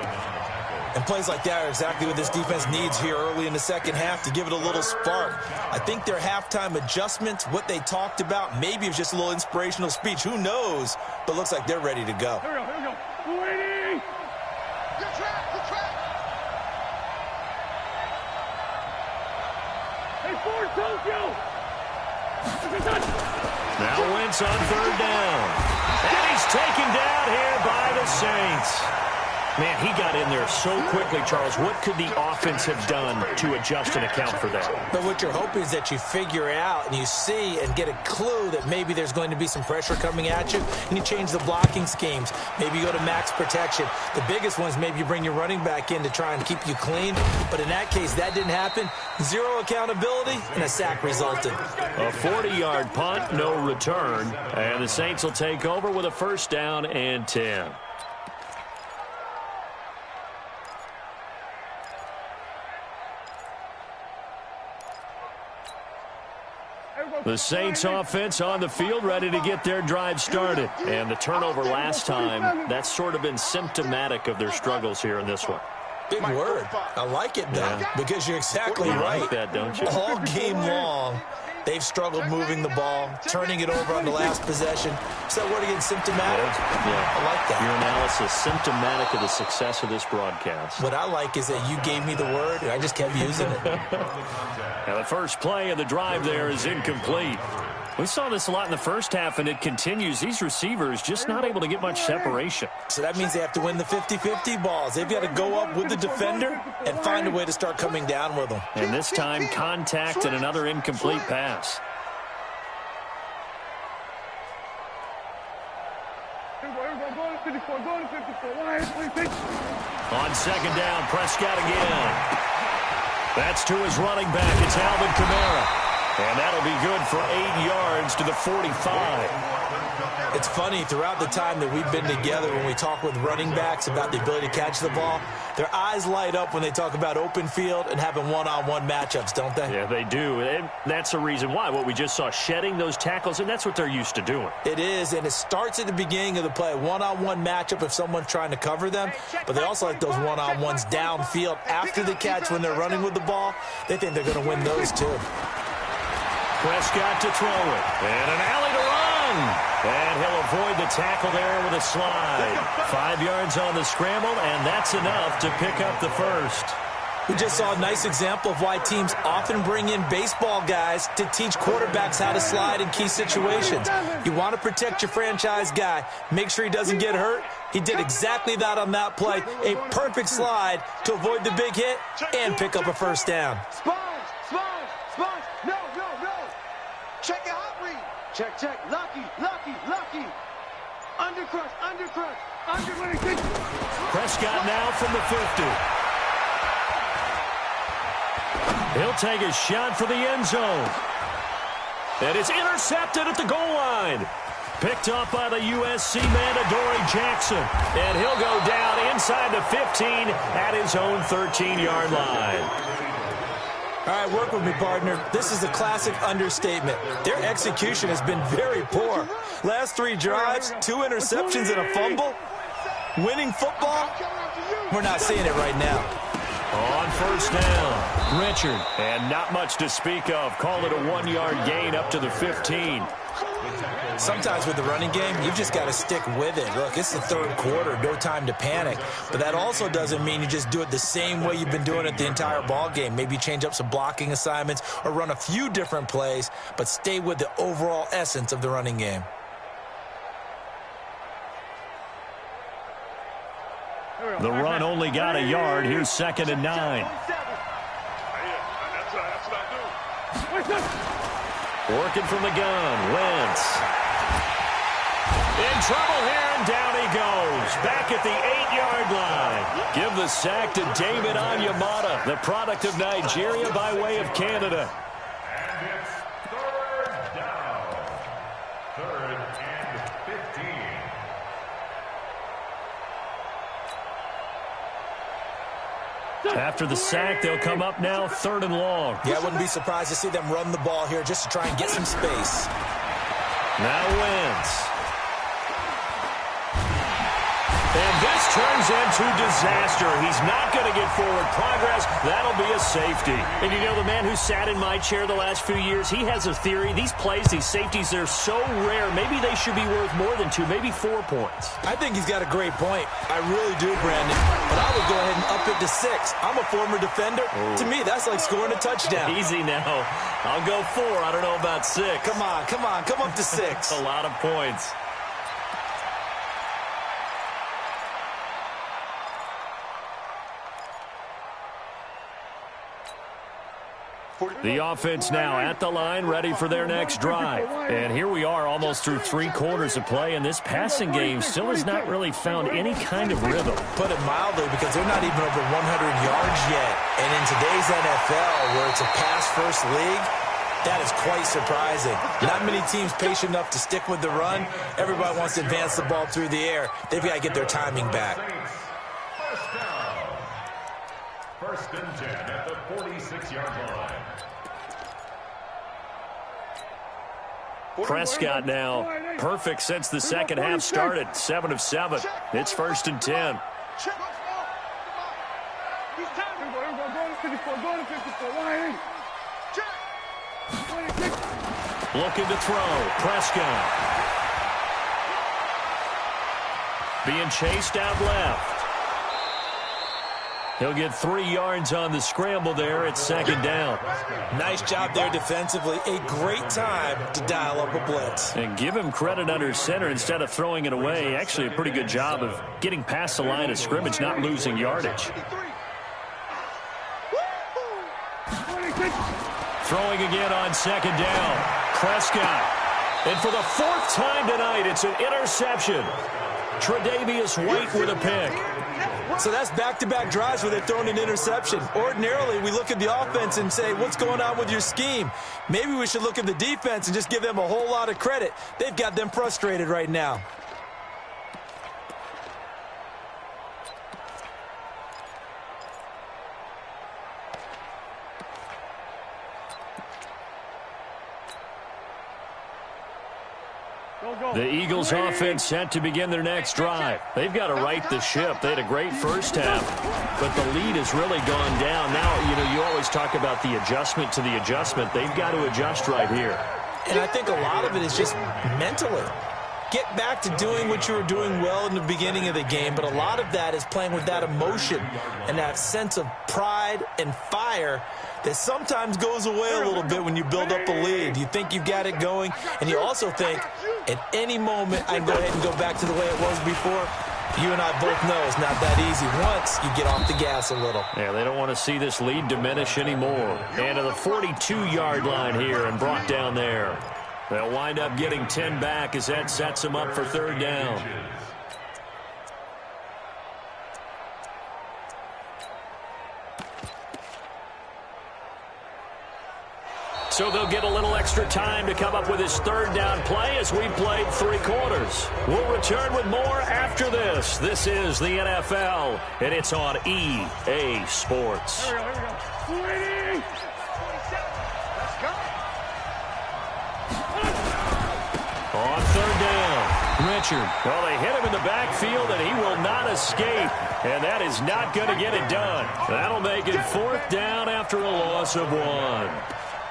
And plays like that are exactly what this defense needs here early in the second half to give it a little spark. I think their halftime adjustments, what they talked about, maybe it was just a little inspirational speech. Who knows? But looks like they're ready to go. Here we go. 280. Good track. Hey, Ford, Tokyo. Now Wentz on third down. And he's taken down here by the Saints. Man, he got in there so quickly, Charles. What could the offense have done to adjust and account for that? But what you're hoping is that you figure out and you see and get a clue that maybe there's going to be some pressure coming at you, and you change the blocking schemes. Maybe you go to max protection. The biggest one is maybe you bring your running back in to try and keep you clean. But in that case, that didn't happen. Zero accountability, and a sack resulted. A 40-yard punt, no return. And the Saints will take over with a 1st down and 10. The Saints offense on the field, ready to get their drive started. And the turnover last time, that's sort of been symptomatic of their struggles here in this one. Big word. I like it, though, because you're exactly right. You like that, don't you? All game long, they've struggled moving the ball, turning it over on the last possession. Is that word again, symptomatic? Yeah. I like that. Your analysis, symptomatic of the success of this broadcast. What I like is that you gave me the word, and I just kept using it. Now, the first play of the drive there is incomplete. We saw this a lot in the first half, and it continues. These receivers just not able to get much separation. So that means they have to win the 50-50 balls. They've got to go up with the defender and find a way to start coming down with them. And this time, contact and another incomplete pass. On second down, Prescott again. That's to his running back. It's Alvin Kamara. And that'll be good for 8 yards to the 45. It's funny, throughout the time that we've been together, when we talk with running backs about the ability to catch the ball, their eyes light up when they talk about open field and having one-on-one matchups, don't they? Yeah, they do. And that's the reason why. What we just saw, shedding those tackles, and that's what they're used to doing. It is, and it starts at the beginning of the play. One-on-one matchup if someone's trying to cover them, but they also like those one-on-ones downfield after the catch when they're running with the ball. They think they're going to win those too. Prescott to throw it. And an alley to run. And he'll avoid the tackle there with a slide. 5 yards on the scramble, and that's enough to pick up the first. We just saw a nice example of why teams often bring in baseball guys to teach quarterbacks how to slide in key situations. You want to protect your franchise guy. Make sure he doesn't get hurt. He did exactly that on that play. A perfect slide to avoid the big hit and pick up a first down. Sponge. No. Check your hot read. Check. Lucky. Undercrush. Prescott now from the 50. He'll take a shot for the end zone. And it's intercepted at the goal line. Picked up by the USC man, Adoree Jackson. And he'll go down inside the 15 at his own 13-yard line. All right, work with me, partner. This is a classic understatement. Their execution has been very poor. Last 3 drives, 2 interceptions and a fumble. Winning football? We're not seeing it right now. On first down, Richard. And not much to speak of. Call it a 1-yard gain up to the 15. Sometimes with the running game, you've just got to stick with it. Look, it's the third quarter, no time to panic. But that also doesn't mean you just do it the same way you've been doing it the entire ball game. Maybe change up some blocking assignments or run a few different plays, but stay with the overall essence of the running game. The run only got a yard. Here's 2nd and 9. Working from the gun, Wentz. In trouble here, and down he goes. Back at the 8-yard line. Give the sack to David Onyemata, the product of Nigeria by way of Canada. And it's 3rd down. 3rd and 15. After the sack, they'll come up now 3rd and long. Yeah, I wouldn't be surprised to see them run the ball here just to try and get some space. Now Wentz. And this turns into disaster. He's not going to get forward progress. That'll be a safety. And you know, the man who sat in my chair the last few years, he has a theory. These plays, these safeties, they're so rare. Maybe they should be worth more than 2, maybe 4 points. I think he's got a great point. I really do, Brandon. But I would go ahead and up it to 6. I'm a former defender. Ooh. To me, that's like scoring a touchdown. Easy now. I'll go 4. I don't know about 6. Come on. Come up to 6. A lot of points. The offense now at the line, ready for their next drive. And here we are almost through 3 quarters of play, and this passing game still has not really found any kind of rhythm. Put it mildly, because they're not even over 100 yards yet. And in today's NFL, where it's a pass-first league, that is quite surprising. Not many teams patient enough to stick with the run. Everybody wants to advance the ball through the air. They've got to get their timing back. First down. 1st and 10 at the 46-yard line. Prescott now, perfect since the second half started. 7 of 7. It's 1st and 10. Looking to throw. Prescott. Being chased out left. He'll get 3 yards on the scramble there at 2nd down. Nice job there defensively. A great time to dial up a blitz. And give him credit under center instead of throwing it away. Actually a pretty good job of getting past the line of scrimmage, not losing yardage. Throwing again on 2nd down. Prescott. And for the 4th time tonight, it's an interception. Tre'Davious White with a pick. So that's back-to-back drives where they're throwing an interception. Ordinarily, we look at the offense and say, what's going on with your scheme? Maybe we should look at the defense and just give them a whole lot of credit. They've got them frustrated right now. The Eagles offense set to begin their next drive. They've got to right the ship. They had a great first half, but the lead has really gone down. Now, you always talk about the adjustment to the adjustment. They've got to adjust right here. And I think a lot of it is just mentally. Get back to doing what you were doing well in the beginning of the game, but a lot of that is playing with that emotion and that sense of pride and fire that sometimes goes away a little bit when you build up a lead. You think you've got it going, and you also think at any moment I can go ahead and go back to the way it was before. You and I both know it's not that easy once you get off the gas a little. Yeah, they don't want to see this lead diminish anymore. And to the 42-yard line here and brought down there. They'll wind up getting 10 back as that sets them up for third down. So they'll get a little extra time to come up with his third down play as we played 3 quarters. We'll return with more after this. This is the NFL, and it's on EA Sports. Here we go. Waiting. Let's go. On third down, Richard. Well, they hit him in the backfield, and he will not escape. And that is not going to get it done. That'll make it fourth down after a loss of 1.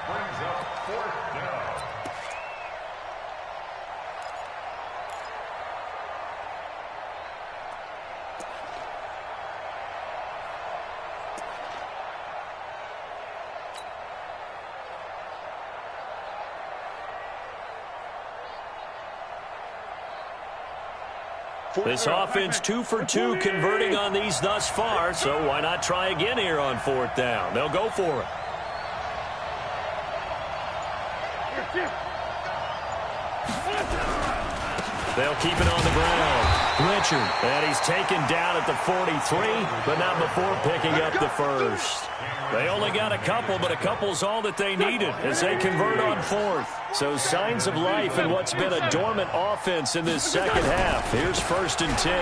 Brings up fourth down. This offense 2 for 2 converting on these thus far, so why not try again here on fourth down? They'll go for it. They'll keep it on the ground. Richard, and he's taken down at the 43, but not before picking up the first. They only got a couple, but a couple's all that they needed as they convert on fourth. So signs of life in what's been a dormant offense in this second half. Here's 1st and 10.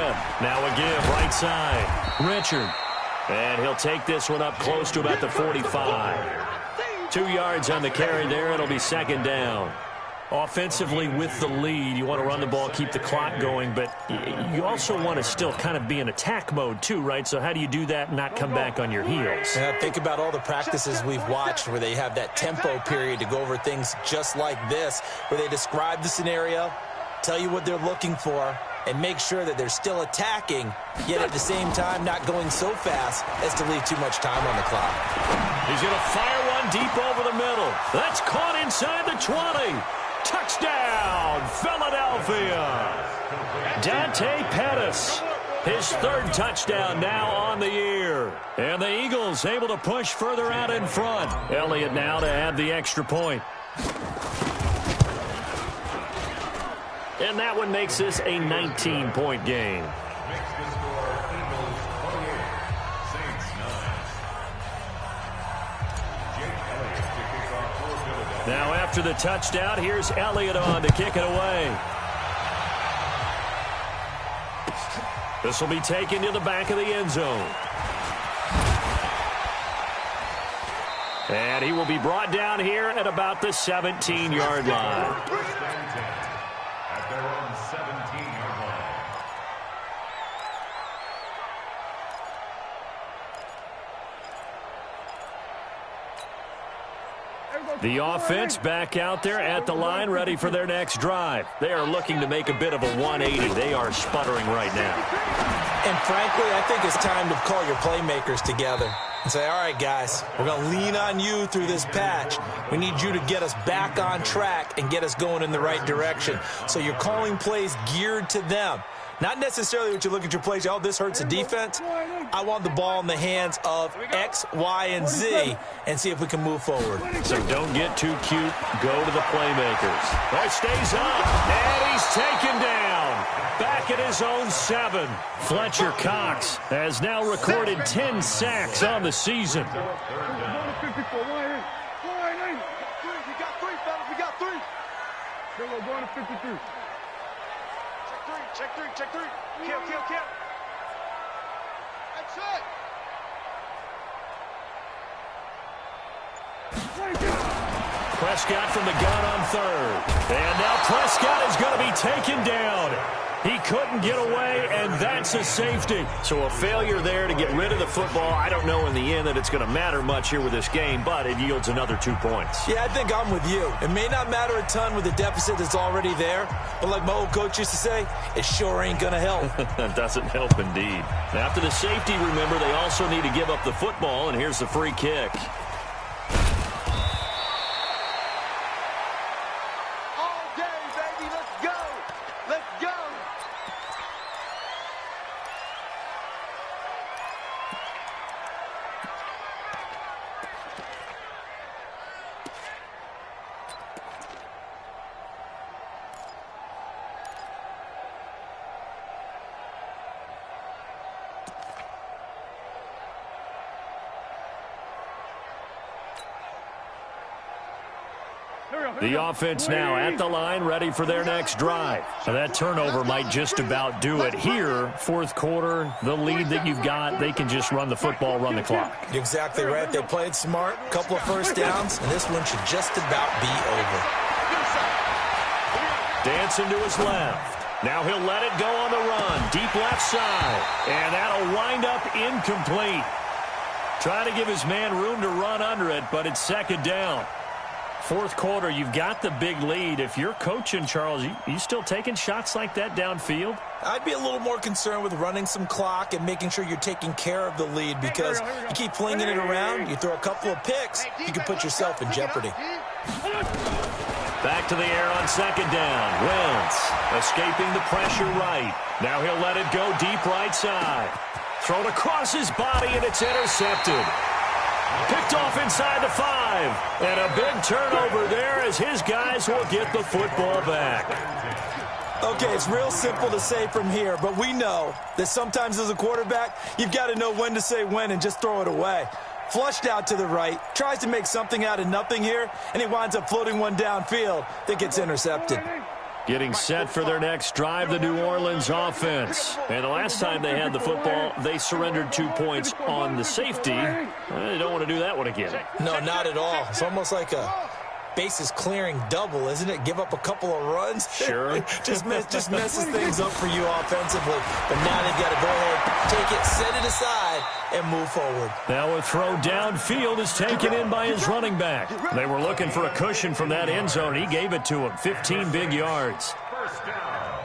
Now a give right side. Richard, and he'll take this one up close to about the 45. 2 yards on the carry there. It'll be second down. Offensively with the lead, you want to run the ball, keep the clock going, but you also want to still kind of be in attack mode too, right? So how do you do that and not come back on your heels? Yeah, think about all the practices we've watched where they have that tempo period to go over things just like this, where they describe the scenario, tell you what they're looking for, and make sure that they're still attacking, yet at the same time not going so fast as to leave too much time on the clock. He's going to fire one deep over the middle. That's caught inside the 20. Touchdown, Philadelphia. Dante Pettis, his 3rd touchdown now on the year. And the Eagles able to push further out in front. Elliott now to add the extra point. And that one makes this a 19-point game. Makes the score Eagles 28, Saints 9. Jake Elliott to kick off for Philadelphia. Now after the touchdown, here's Elliott on to kick it away. This will be taken to the back of the end zone. And he will be brought down here at about the 17-yard line. First and 10 at their own 17-yard line. The offense back out there at the line, ready for their next drive. They are looking to make a bit of a 180. They are sputtering right now. And frankly, I think it's time to call your playmakers together and say, all right, guys, we're going to lean on you through this patch. We need you to get us back on track and get us going in the right direction. So you're calling plays geared to them. Not necessarily what you look at your plays, oh, this hurts the defense. I want the ball in the hands of X, Y, and Z and see if we can move forward. So don't get too cute. Go to the playmakers. That stays up, and he's taken down. back at his own 7. Fletcher Cox has now recorded 10 sacks on the season. Going to 54. Wide in. We got 3, fellas. We got 3. Here we go. Going to 53. Check 3. Check 3. Kill. That's it. Prescott from the gun on 3rd. And now Prescott is going to be taken down. He couldn't get away, and that's a safety. So a failure there to get rid of the football. I don't know in the end that it's going to matter much here with this game, but it yields another 2 points. Yeah, I think I'm with you. It may not matter a ton with the deficit that's already there, but like my old coach used to say, it sure ain't going to help. That doesn't help indeed. After the safety, remember, they also need to give up the football, and here's the free kick. The offense now at the line, ready for their next drive. Now that turnover might just about do it here. 4th quarter, the lead that you've got, they can just run the football, run the clock. You're exactly right. They played smart, couple of first downs, and this one should just about be over. Dancing to his left. Now he'll let it go on the run. Deep left side. And that'll wind up incomplete. Trying to give his man room to run under it, but it's 2nd down. 4th quarter, you've got the big lead. If you're coaching, Charles, you still taking shots like that downfield? I'd be a little more concerned with running some clock and making sure you're taking care of the lead, because you keep flinging it around, you throw a couple of picks, you can put yourself in jeopardy. Back to the air on 2nd down. Wentz escaping the pressure right. Now he'll let it go deep right side. Thrown across his body, and it's intercepted. Picked off inside the 5. And a big turnover there as his guys will get the football back. Okay, it's real simple to say from here, but we know that sometimes as a quarterback, you've got to know when to say when and just throw it away. Flushed out to the right, tries to make something out of nothing here, and he winds up floating one downfield that gets intercepted. Getting set for their next drive, the New Orleans offense. And the last time they had the football, they surrendered 2 points on the safety. They don't want to do that one again. No, not at all. It's almost like a bases clearing double, isn't it? Give up a couple of runs. Sure. just messes things up for you offensively. But now they've got to go ahead, take it, set it aside, and move forward. Now a throw downfield is taken in by his running back. They were looking for a cushion from that end zone. He gave it to him. 15 big yards. First down.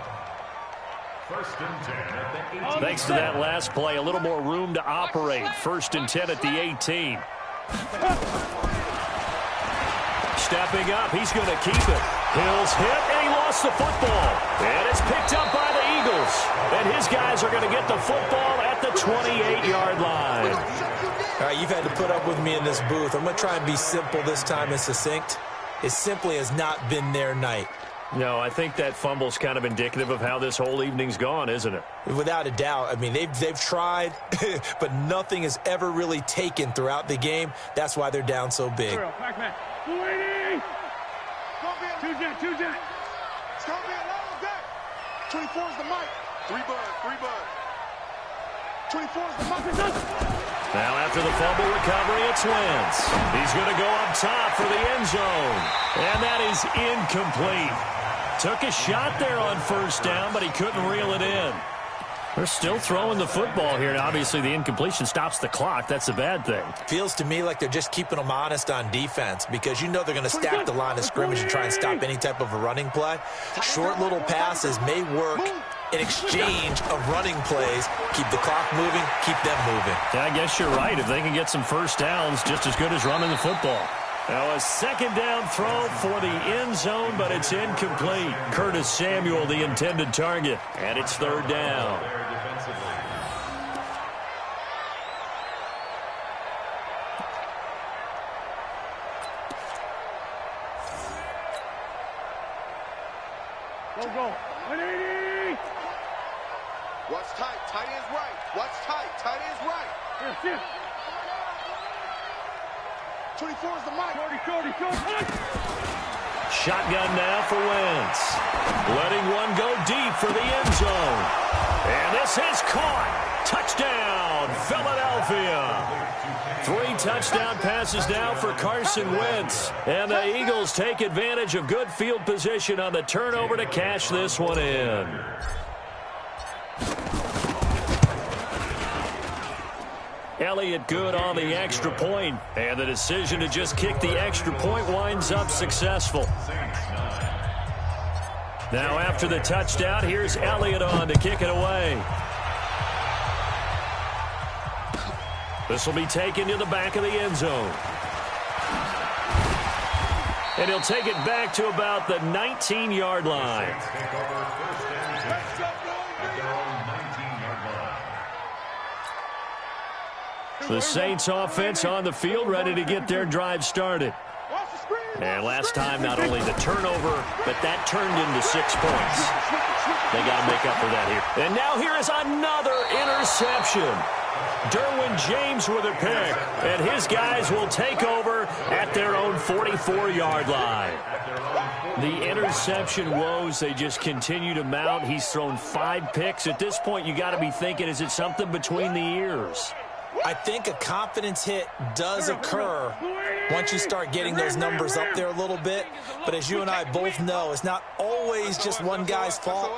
1st and 10 at the 18. Thanks to that last play, a little more room to operate. 1st and 10 at the 18. Stepping up, he's going to keep it. Hill's hit, and he lost the football. And it's picked up by the Eagles. And his guys are going to get the football at the 28-yard line. All right, you've had to put up with me in this booth. I'm going to try and be simple this time and succinct. It simply has not been their night. No, I think that fumble's kind of indicative of how this whole evening's gone, isn't it? Without a doubt. I mean, they've tried, but nothing has ever really taken throughout the game. That's why they're down so big. 2 jet. It's going to be a long day. 24 is the mic. 3 bud. 24 is the mic. Now after the fumble recovery, it's Wentz. He's going to go up top for the end zone. And that is incomplete. Took a shot there on 1st down, but he couldn't reel it in. They're still throwing the football here. Now, obviously, the incompletion stops the clock. That's a bad thing. Feels to me like they're just keeping them honest on defense, because you know they're going to stack the line of scrimmage and try and stop any type of a running play. Short little passes may work in exchange of running plays. Keep the clock moving, keep them moving. Yeah, I guess you're right. If they can get some first downs, just as good as running the football. Now a 2nd down throw for the end zone, but it's incomplete. Curtis Samuel, the intended target, and it's 3rd down. Go. 180. Watch tight. Tight end's right. Watch tight. Tight end's right. Here. 24 is the mic. Shorty. Shotgun now for Wentz. Letting one go deep for the end zone. And this is caught. Touchdown, Philadelphia. 3 touchdown passes now for Carson Wentz. And the Eagles take advantage of good field position on the turnover to cash this one in. Elliott good on the extra point, and the decision to just kick the extra point winds up successful. Now after the touchdown, here's Elliott on to kick it away. This will be taken to the back of the end zone. And he'll take it back to about the 19-yard line. The Saints offense on the field, ready to get their drive started. And last time, not only the turnover, but that turned into 6 points. They got to make up for that here. And now here is another interception. Derwin James with a pick, and his guys will take over at their own 44-yard line. The interception woes, they just continue to mount. He's thrown 5 picks. At this point, you got to be thinking, is it something between the ears? I think a confidence hit does occur once you start getting those numbers up there a little bit. But as you and I both know, it's not always just one guy's fault.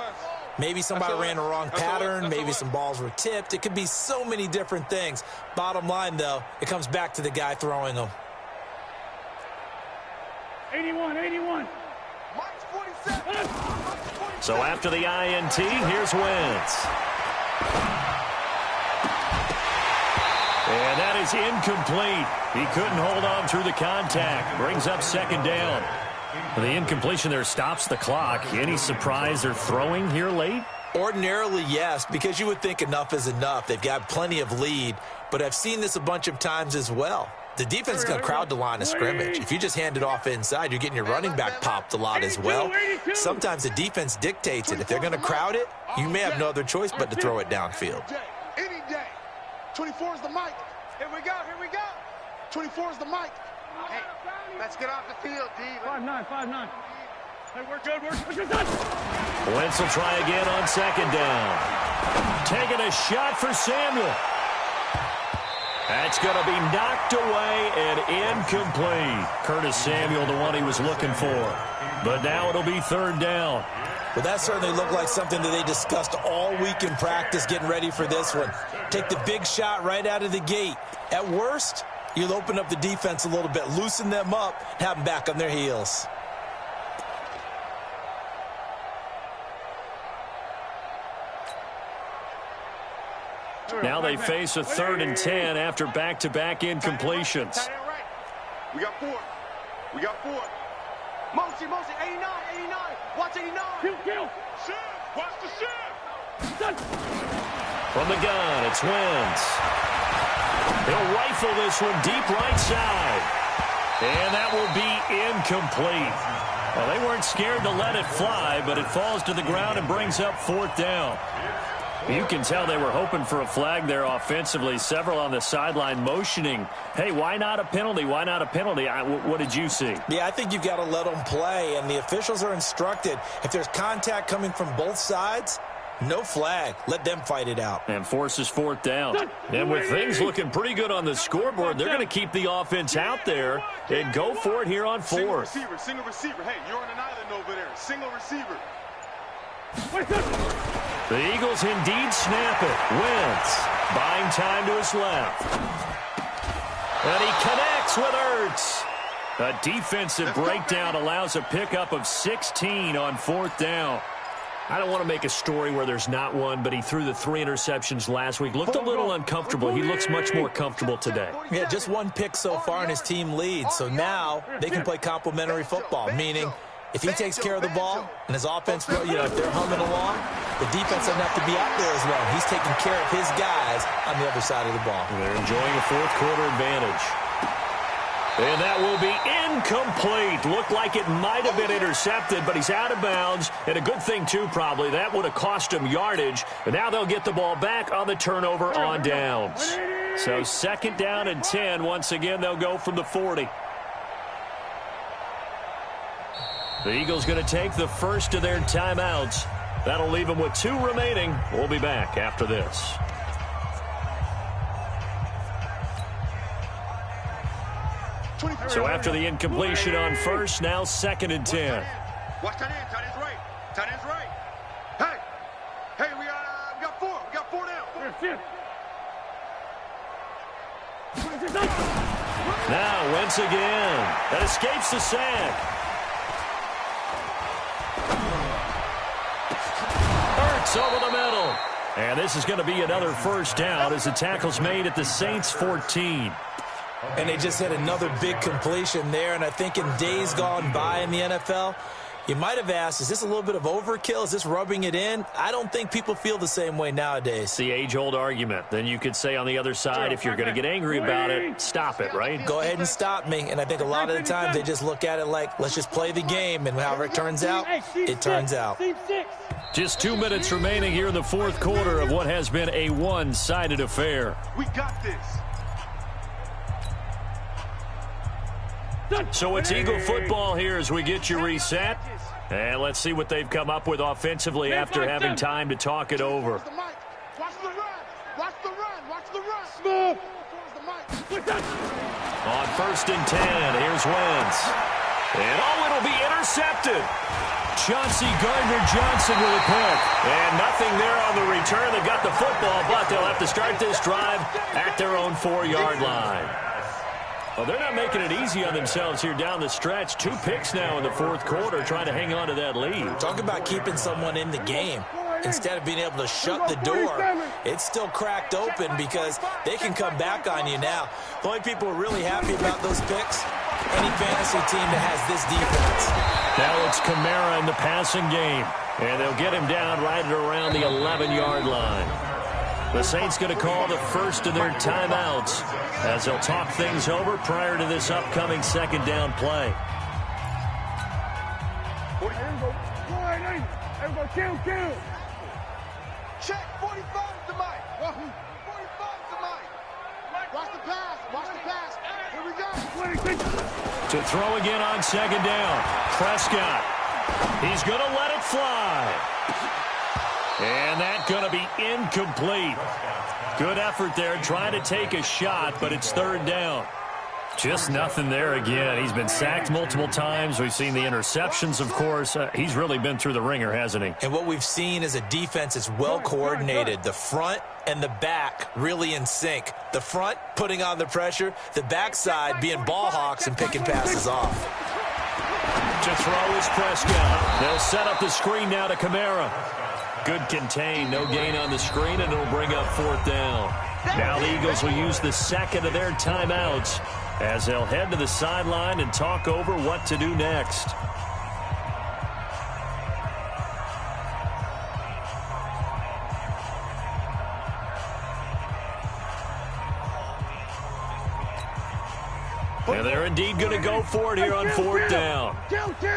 Maybe somebody ran a wrong pattern. Maybe some balls were tipped. It could be so many different things. Bottom line, though, it comes back to the guy throwing them. 81. So after the INT, here's Wentz. And that is incomplete. He couldn't hold on through the contact. Brings up second down. The incompletion there stops the clock. Any surprise they're throwing here late? Ordinarily, yes, because you would think enough is enough. They've got plenty of lead, but I've seen this a bunch of times as well. The defense is going to crowd the line of scrimmage. If you just hand it off inside, you're getting your running back popped a lot as well. Sometimes the defense dictates it. If they're going to crowd it, you may have no other choice but to throw it downfield. Any day. 24 is the mic. Here we go. 24 is the mic. Hey, let's get off the field, D. 5-9. Hey, we're good. Wentz will try again on second down. Taking a shot for Samuel. That's going to be knocked away and incomplete. Curtis Samuel, the one he was looking for. But now it'll be third down. Well, that certainly looked like something that they discussed all week in practice getting ready for this one. Take the big shot right out of the gate. At worst, you'll open up the defense a little bit, loosen them up, and have them back on their heels. Now they face a 3rd and 10 after back-to-back incompletions. We got 4. Motion, 89. Watch 89. Kill. Shift. Watch the shift. From the gun, it's Wentz. He'll rifle this one deep right side. And that will be incomplete. Well, they weren't scared to let it fly, but it falls to the ground and brings up 4th down. You can tell they were hoping for a flag there offensively. Several on the sideline motioning, hey, why not a penalty? Why not a penalty? What did you see? Yeah, I think you've got to let them play, and the officials are instructed. If there's contact coming from both sides, no flag. Let them fight it out. And forces 4th down. And with things looking pretty good on the scoreboard, they're going to keep the offense out there and go for it here on 4th. Single receiver. Hey, you're on an island over there. Single receiver. The Eagles indeed snap it. Wentz buying time to his left. And he connects with Ertz. A defensive breakdown allows a pickup of 16 on 4th down. I don't want to make a story where there's not one, but he threw the 3 interceptions last week. Looked a little uncomfortable. He looks much more comfortable today. Yeah, just 1 pick so far and his team leads. So now they can play complementary football, meaning if he takes care of the ball and his offense, if they're humming along, the defense doesn't have to be out there as well. He's taking care of his guys on the other side of the ball. They're enjoying a 4th quarter advantage. And that will be incomplete. Looked like it might have been intercepted, but he's out of bounds. And a good thing, too, probably. That would have cost him yardage. And now they'll get the ball back on the turnover on downs. So 2nd down and 10. Once again, they'll go from the 40. The Eagles going to take the first of their timeouts. That'll leave them with 2 remaining. We'll be back after this. So after the incompletion on first, now 2nd and 10. Watch tight end. Tight end's right. Tight end's right. Hey, we got 4. We got 4 down. Now Wentz again. That escapes the sack. Hurts over the middle. And this is going to be another first down as the tackle's made at the Saints 14. And they just had another big completion there. And I think in days gone by in the NFL, you might have asked, is this a little bit of overkill? Is this rubbing it in? I don't think people feel the same way nowadays. It's the age-old argument. Then you could say on the other side, if you're going to get angry about it, stop it, right? Go ahead and stop me. And I think a lot of the times they just look at it like, let's just play the game. And however it turns out, it turns out. Just 2 minutes remaining here in the 4th quarter of what has been a one-sided affair. We got this. So it's Eagle football here as we get you reset. And let's see what they've come up with offensively after having time to talk it over. Watch the run. Watch the run. Watch the run. On 1st and 10, here's Wentz. And it'll be intercepted. Chauncey Gardner-Johnson with a pick. And nothing there on the return. They got the football, but they'll have to start this drive at their own 4-yard line. Well, they're not making it easy on themselves here down the stretch. 2 picks now in the 4th quarter, trying to hang on to that lead. Talk about keeping someone in the game. Instead of being able to shut the door, it's still cracked open because they can come back on you now. The only people who are really happy about those picks, any fantasy team that has this defense. Now it's Kamara in the passing game, and they'll get him down right at around the 11-yard line. The Saints going to call the first of their timeouts as they'll talk things over prior to this upcoming 2nd down play. Kill. Check 45 to Mike. 45 to Mike. Watch the pass. Here we go. To throw again on 2nd down. Prescott. He's going to let it fly. And that's going to be incomplete. Good effort there, trying to take a shot, but it's 3rd down. Just nothing there again. He's been sacked multiple times. We've seen the interceptions, of course. He's really been through the ringer, hasn't he? And what we've seen is a defense that's well coordinated. The front and the back really in sync. The front putting on the pressure, the backside being ball hawks and picking passes off. To throw is Prescott. They'll set up the screen now to Kamara. Good contain, no gain on the screen, and it'll bring up 4th down. Now the Eagles will use the 2nd of their timeouts as they'll head to the sideline and talk over what to do next. And they're indeed going to go for it here on 4th down.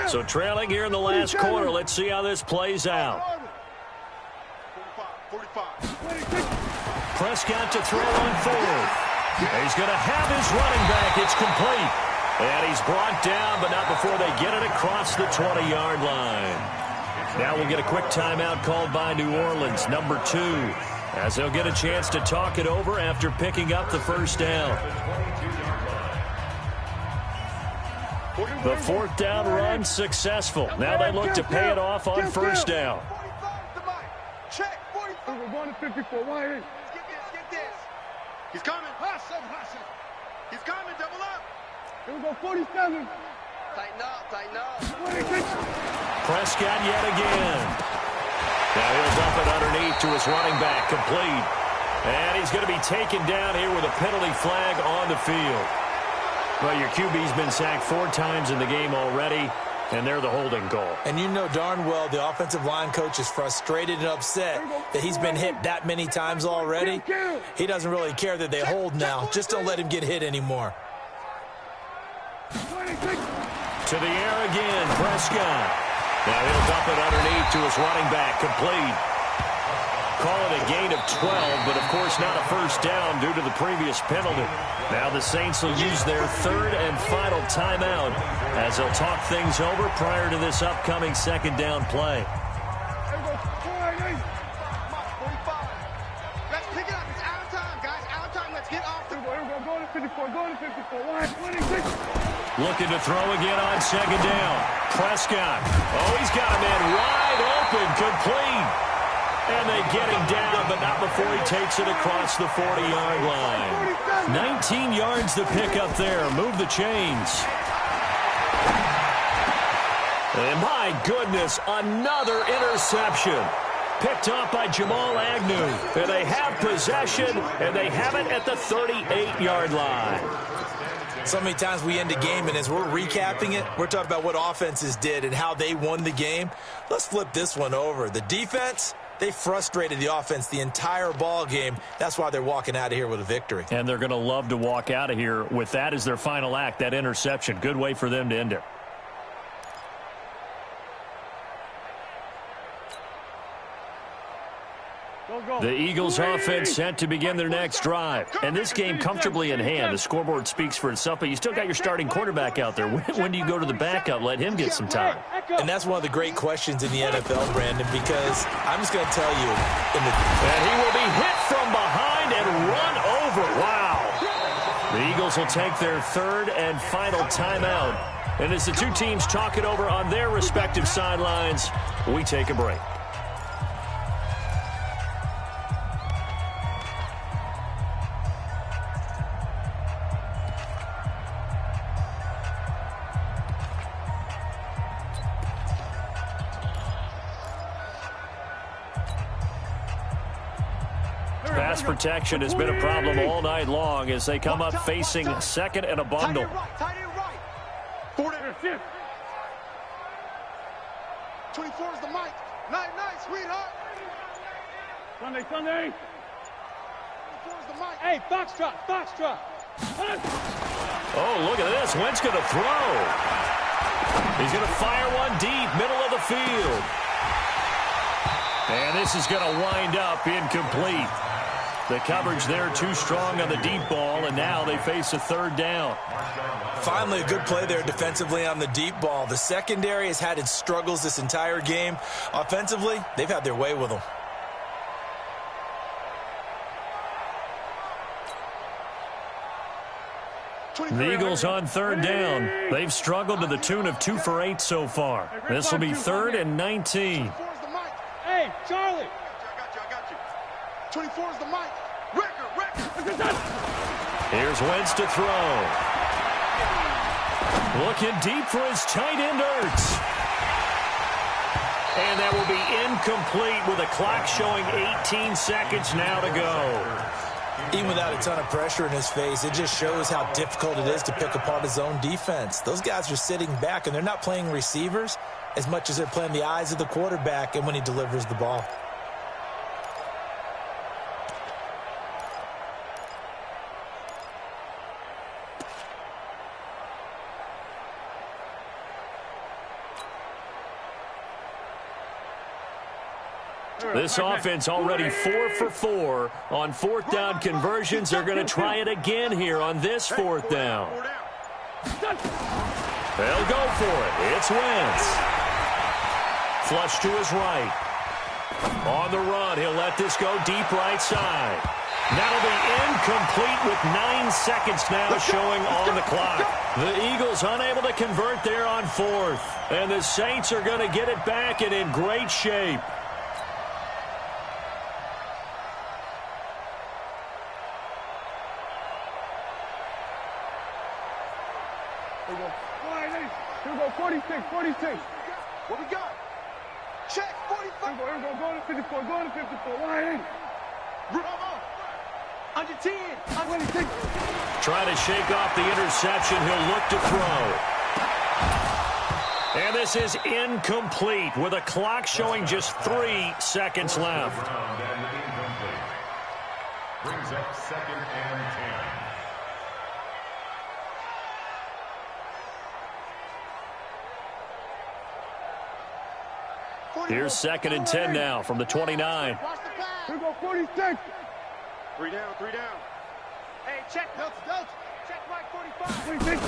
So trailing here in the last quarter, let's see how this plays out. 45. Prescott to throw on 4th. He's going to have his running back. It's complete. And he's brought down, but not before they get it across the 20-yard line. Now we'll get a quick timeout called by New Orleans, number 2, as they'll get a chance to talk it over after picking up the first down. The 4th down run successful. Now they look to pay it off on first down. 45 to Mike. Check 45. We're going to 54. Why? Get this. He's coming. He's coming. Double up. Here we go. 47. Tighten up. 26. Prescott yet again. Now he'll dump it underneath to his running back, complete. And he's going to be taken down here with a penalty flag on the field. Well, your QB's been sacked 4 times in the game already, and they're the holding goal. And you know darn well the offensive line coach is frustrated and upset that he's been hit that many times already. He doesn't really care that they hold now. Just don't let him get hit anymore. To the air again, Prescott. Now he'll dump it underneath to his running back, complete. Call it a gain of 12, but of course not a first down due to the previous penalty. Now the Saints will use their third and final timeout as they'll talk things over prior to this upcoming second down play. Let's pick it up. It's out of time, guys. Out of time. Let's get off the... Go to 54. Go to 54. 26. Looking to throw again on second down. Prescott. Oh, he's got a man wide open, complete. And they get him down, but not before he takes it across the 40-yard line. 19 yards to pick up there. Move the chains. And my goodness, another interception. Picked off by Jamal Agnew. And they have possession, and they have it at the 38-yard line. So many times we end a game, and as we're recapping it, we're talking about what offenses did and how they won the game. Let's flip this one over. The defense, they frustrated the offense the entire ball game. That's why they're walking out of here with a victory. And they're going to love to walk out of here with that as their final act, that interception. Good way for them to end it. The Eagles offense set to begin their next drive. And this game comfortably in hand. The scoreboard speaks for itself, but you still got your starting quarterback out there. When do you go to the backup? Let him get some time. And that's one of the great questions in the NFL, Brandon, because I'm just going to tell you. And he will be hit from behind and run over. Wow. The Eagles will take their third and final timeout. And as the two teams talk it over on their respective sidelines, we take a break. Pass protection has been a problem all night long as they come up facing second and a bundle. Tight end right. 40. 24 is the mic. Night, sweetheart. Sunday. 24 is the mic. Hey, Foxtrot. Oh, look at this. Wentz going to throw. He's going to fire one deep, middle of the field. And this is going to wind up incomplete. The coverage there too strong on the deep ball, and now they face a third down. Finally, a good play there defensively on the deep ball. The secondary has had its struggles this entire game. Offensively, they've had their way with them. The Eagles on third down. They've struggled to the tune of 2 for 8 so far. This will be 3rd and 19. Hey, Charlie. I got you. 24 is the mic. Record. Here's Wentz to throw. Looking deep for his tight end, Ertz. And that will be incomplete with a clock showing 18 seconds now to go. Even without a ton of pressure in his face, it just shows how difficult it is to pick apart his own defense. Those guys are sitting back, and they're not playing receivers as much as they're playing the eyes of the quarterback and when he delivers the ball. This offense already 4 for 4 on 4th down conversions. They're going to try it again here on this 4th down. They'll go for it. It's Wentz. Flush to his right. On the run, he'll let this go deep right side. That'll be incomplete with 9 seconds now showing on the clock. The Eagles unable to convert there on 4th. And the Saints are going to get it back and in great shape. Here we go, 46. What we got? Check, 45. Here we go, go to 54, go to 54. Wide. Under 10. 26. Trying to shake off the interception. He'll look to throw. And this is incomplete with a clock showing just 3 seconds left. Brings up 2nd and 10. Here's 2nd and 10 now from the 29. Here go 46. 3 down, 3 down. Hey, check. Check right 45. 26.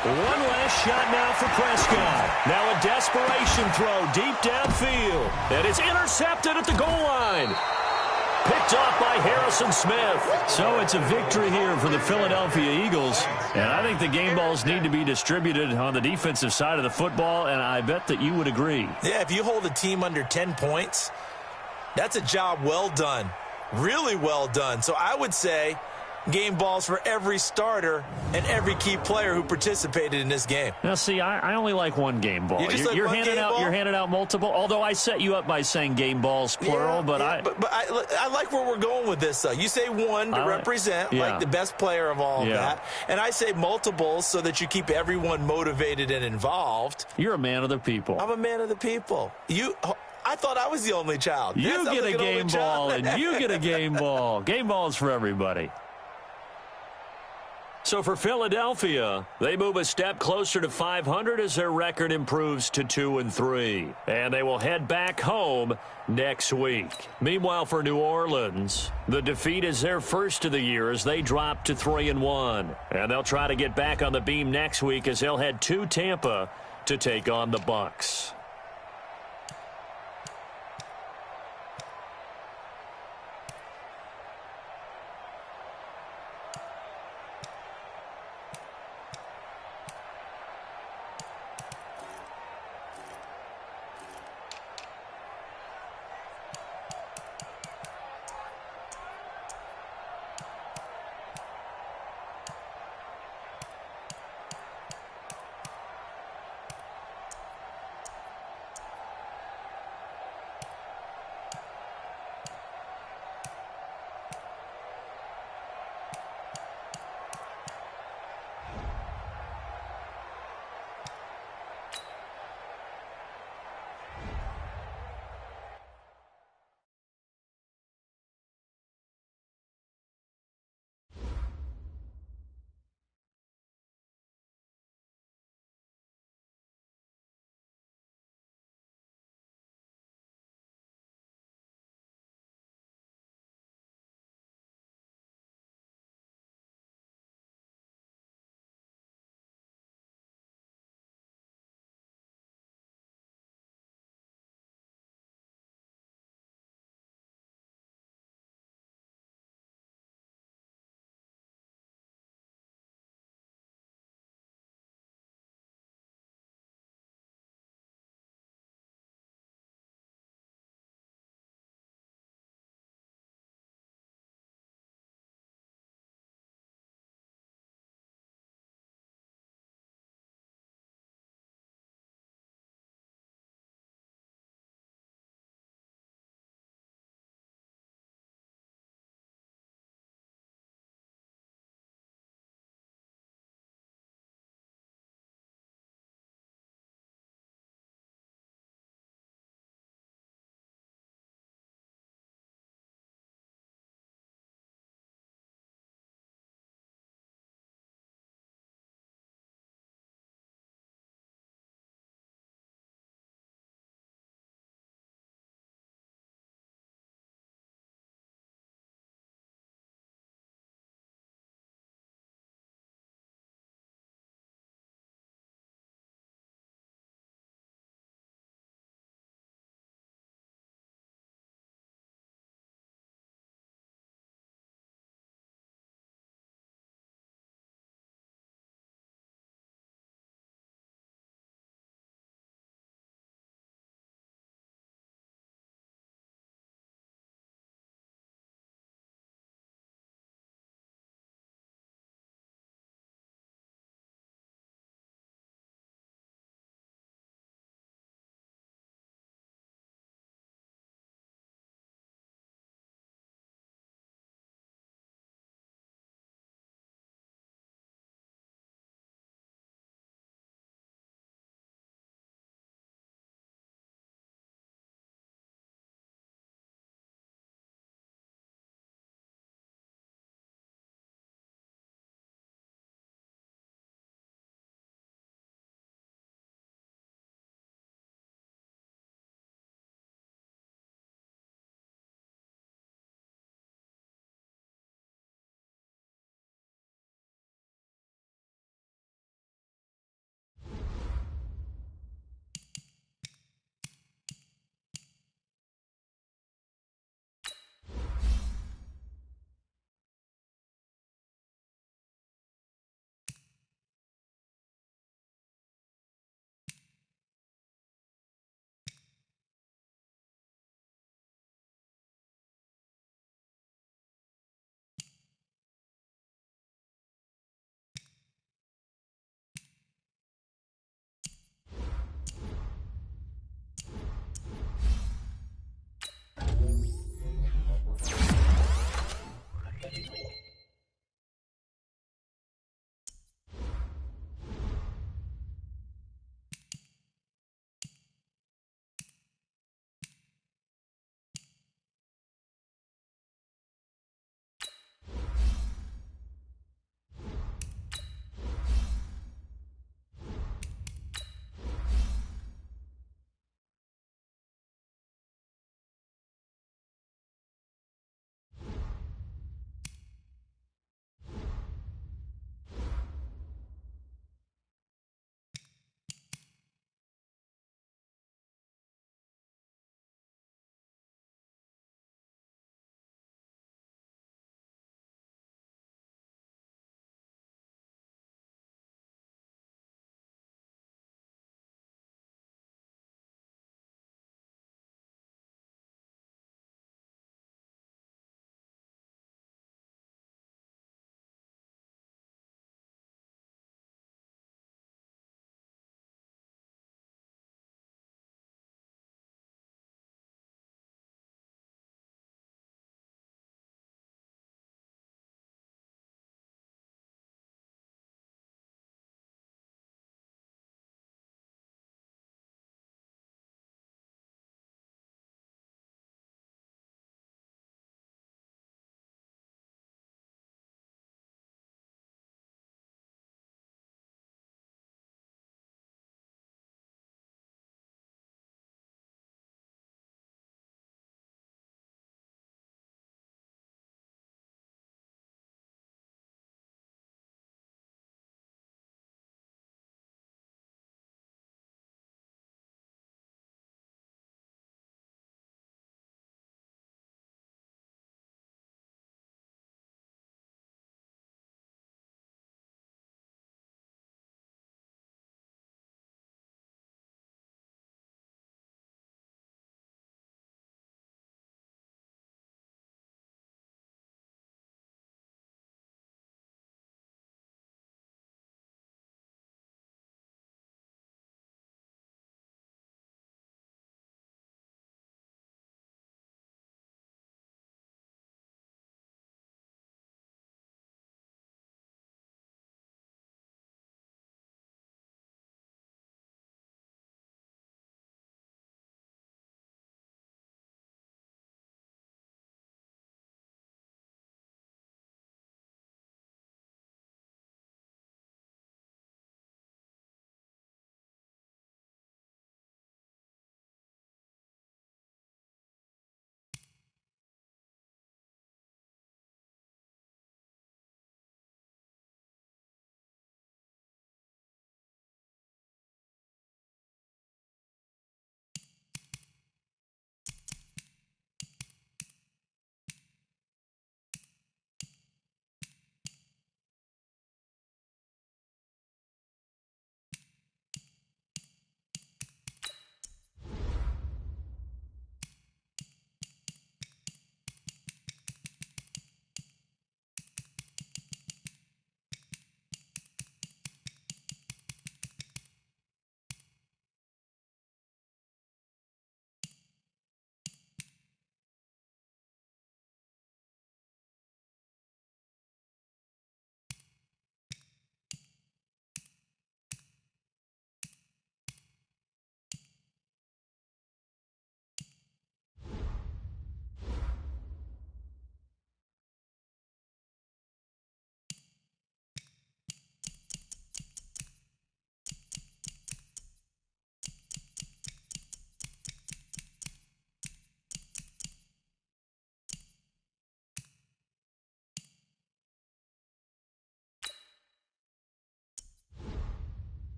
One last shot now for Prescott. Now a desperation throw deep downfield. And it's intercepted at the goal line. Picked off by Harrison Smith. So it's a victory here for the Philadelphia Eagles. And I think the game balls need to be distributed on the defensive side of the football, and I bet that you would agree. Yeah, if you hold a team under 10 points, that's a job well done. Really well done. So I would say game balls for every starter and every key player who participated in this game. Now, see, I only like one game ball. You're handing out multiple. Although I set you up by saying game balls plural, but I like where we're going with this. You say one to represent like the best player of all of that, and I say multiples so that you keep everyone motivated and involved. You're a man of the people. I'm a man of the people. I thought I was the only child. You get a game ball, and you get a game ball. Game balls for everybody. So for Philadelphia, they move a step closer to 500 as their record improves to 2-3. And they will head back home next week. Meanwhile, for New Orleans, the defeat is their first of the year as they drop to 3-1. And they'll try to get back on the beam next week as they'll head to Tampa to take on the Bucs.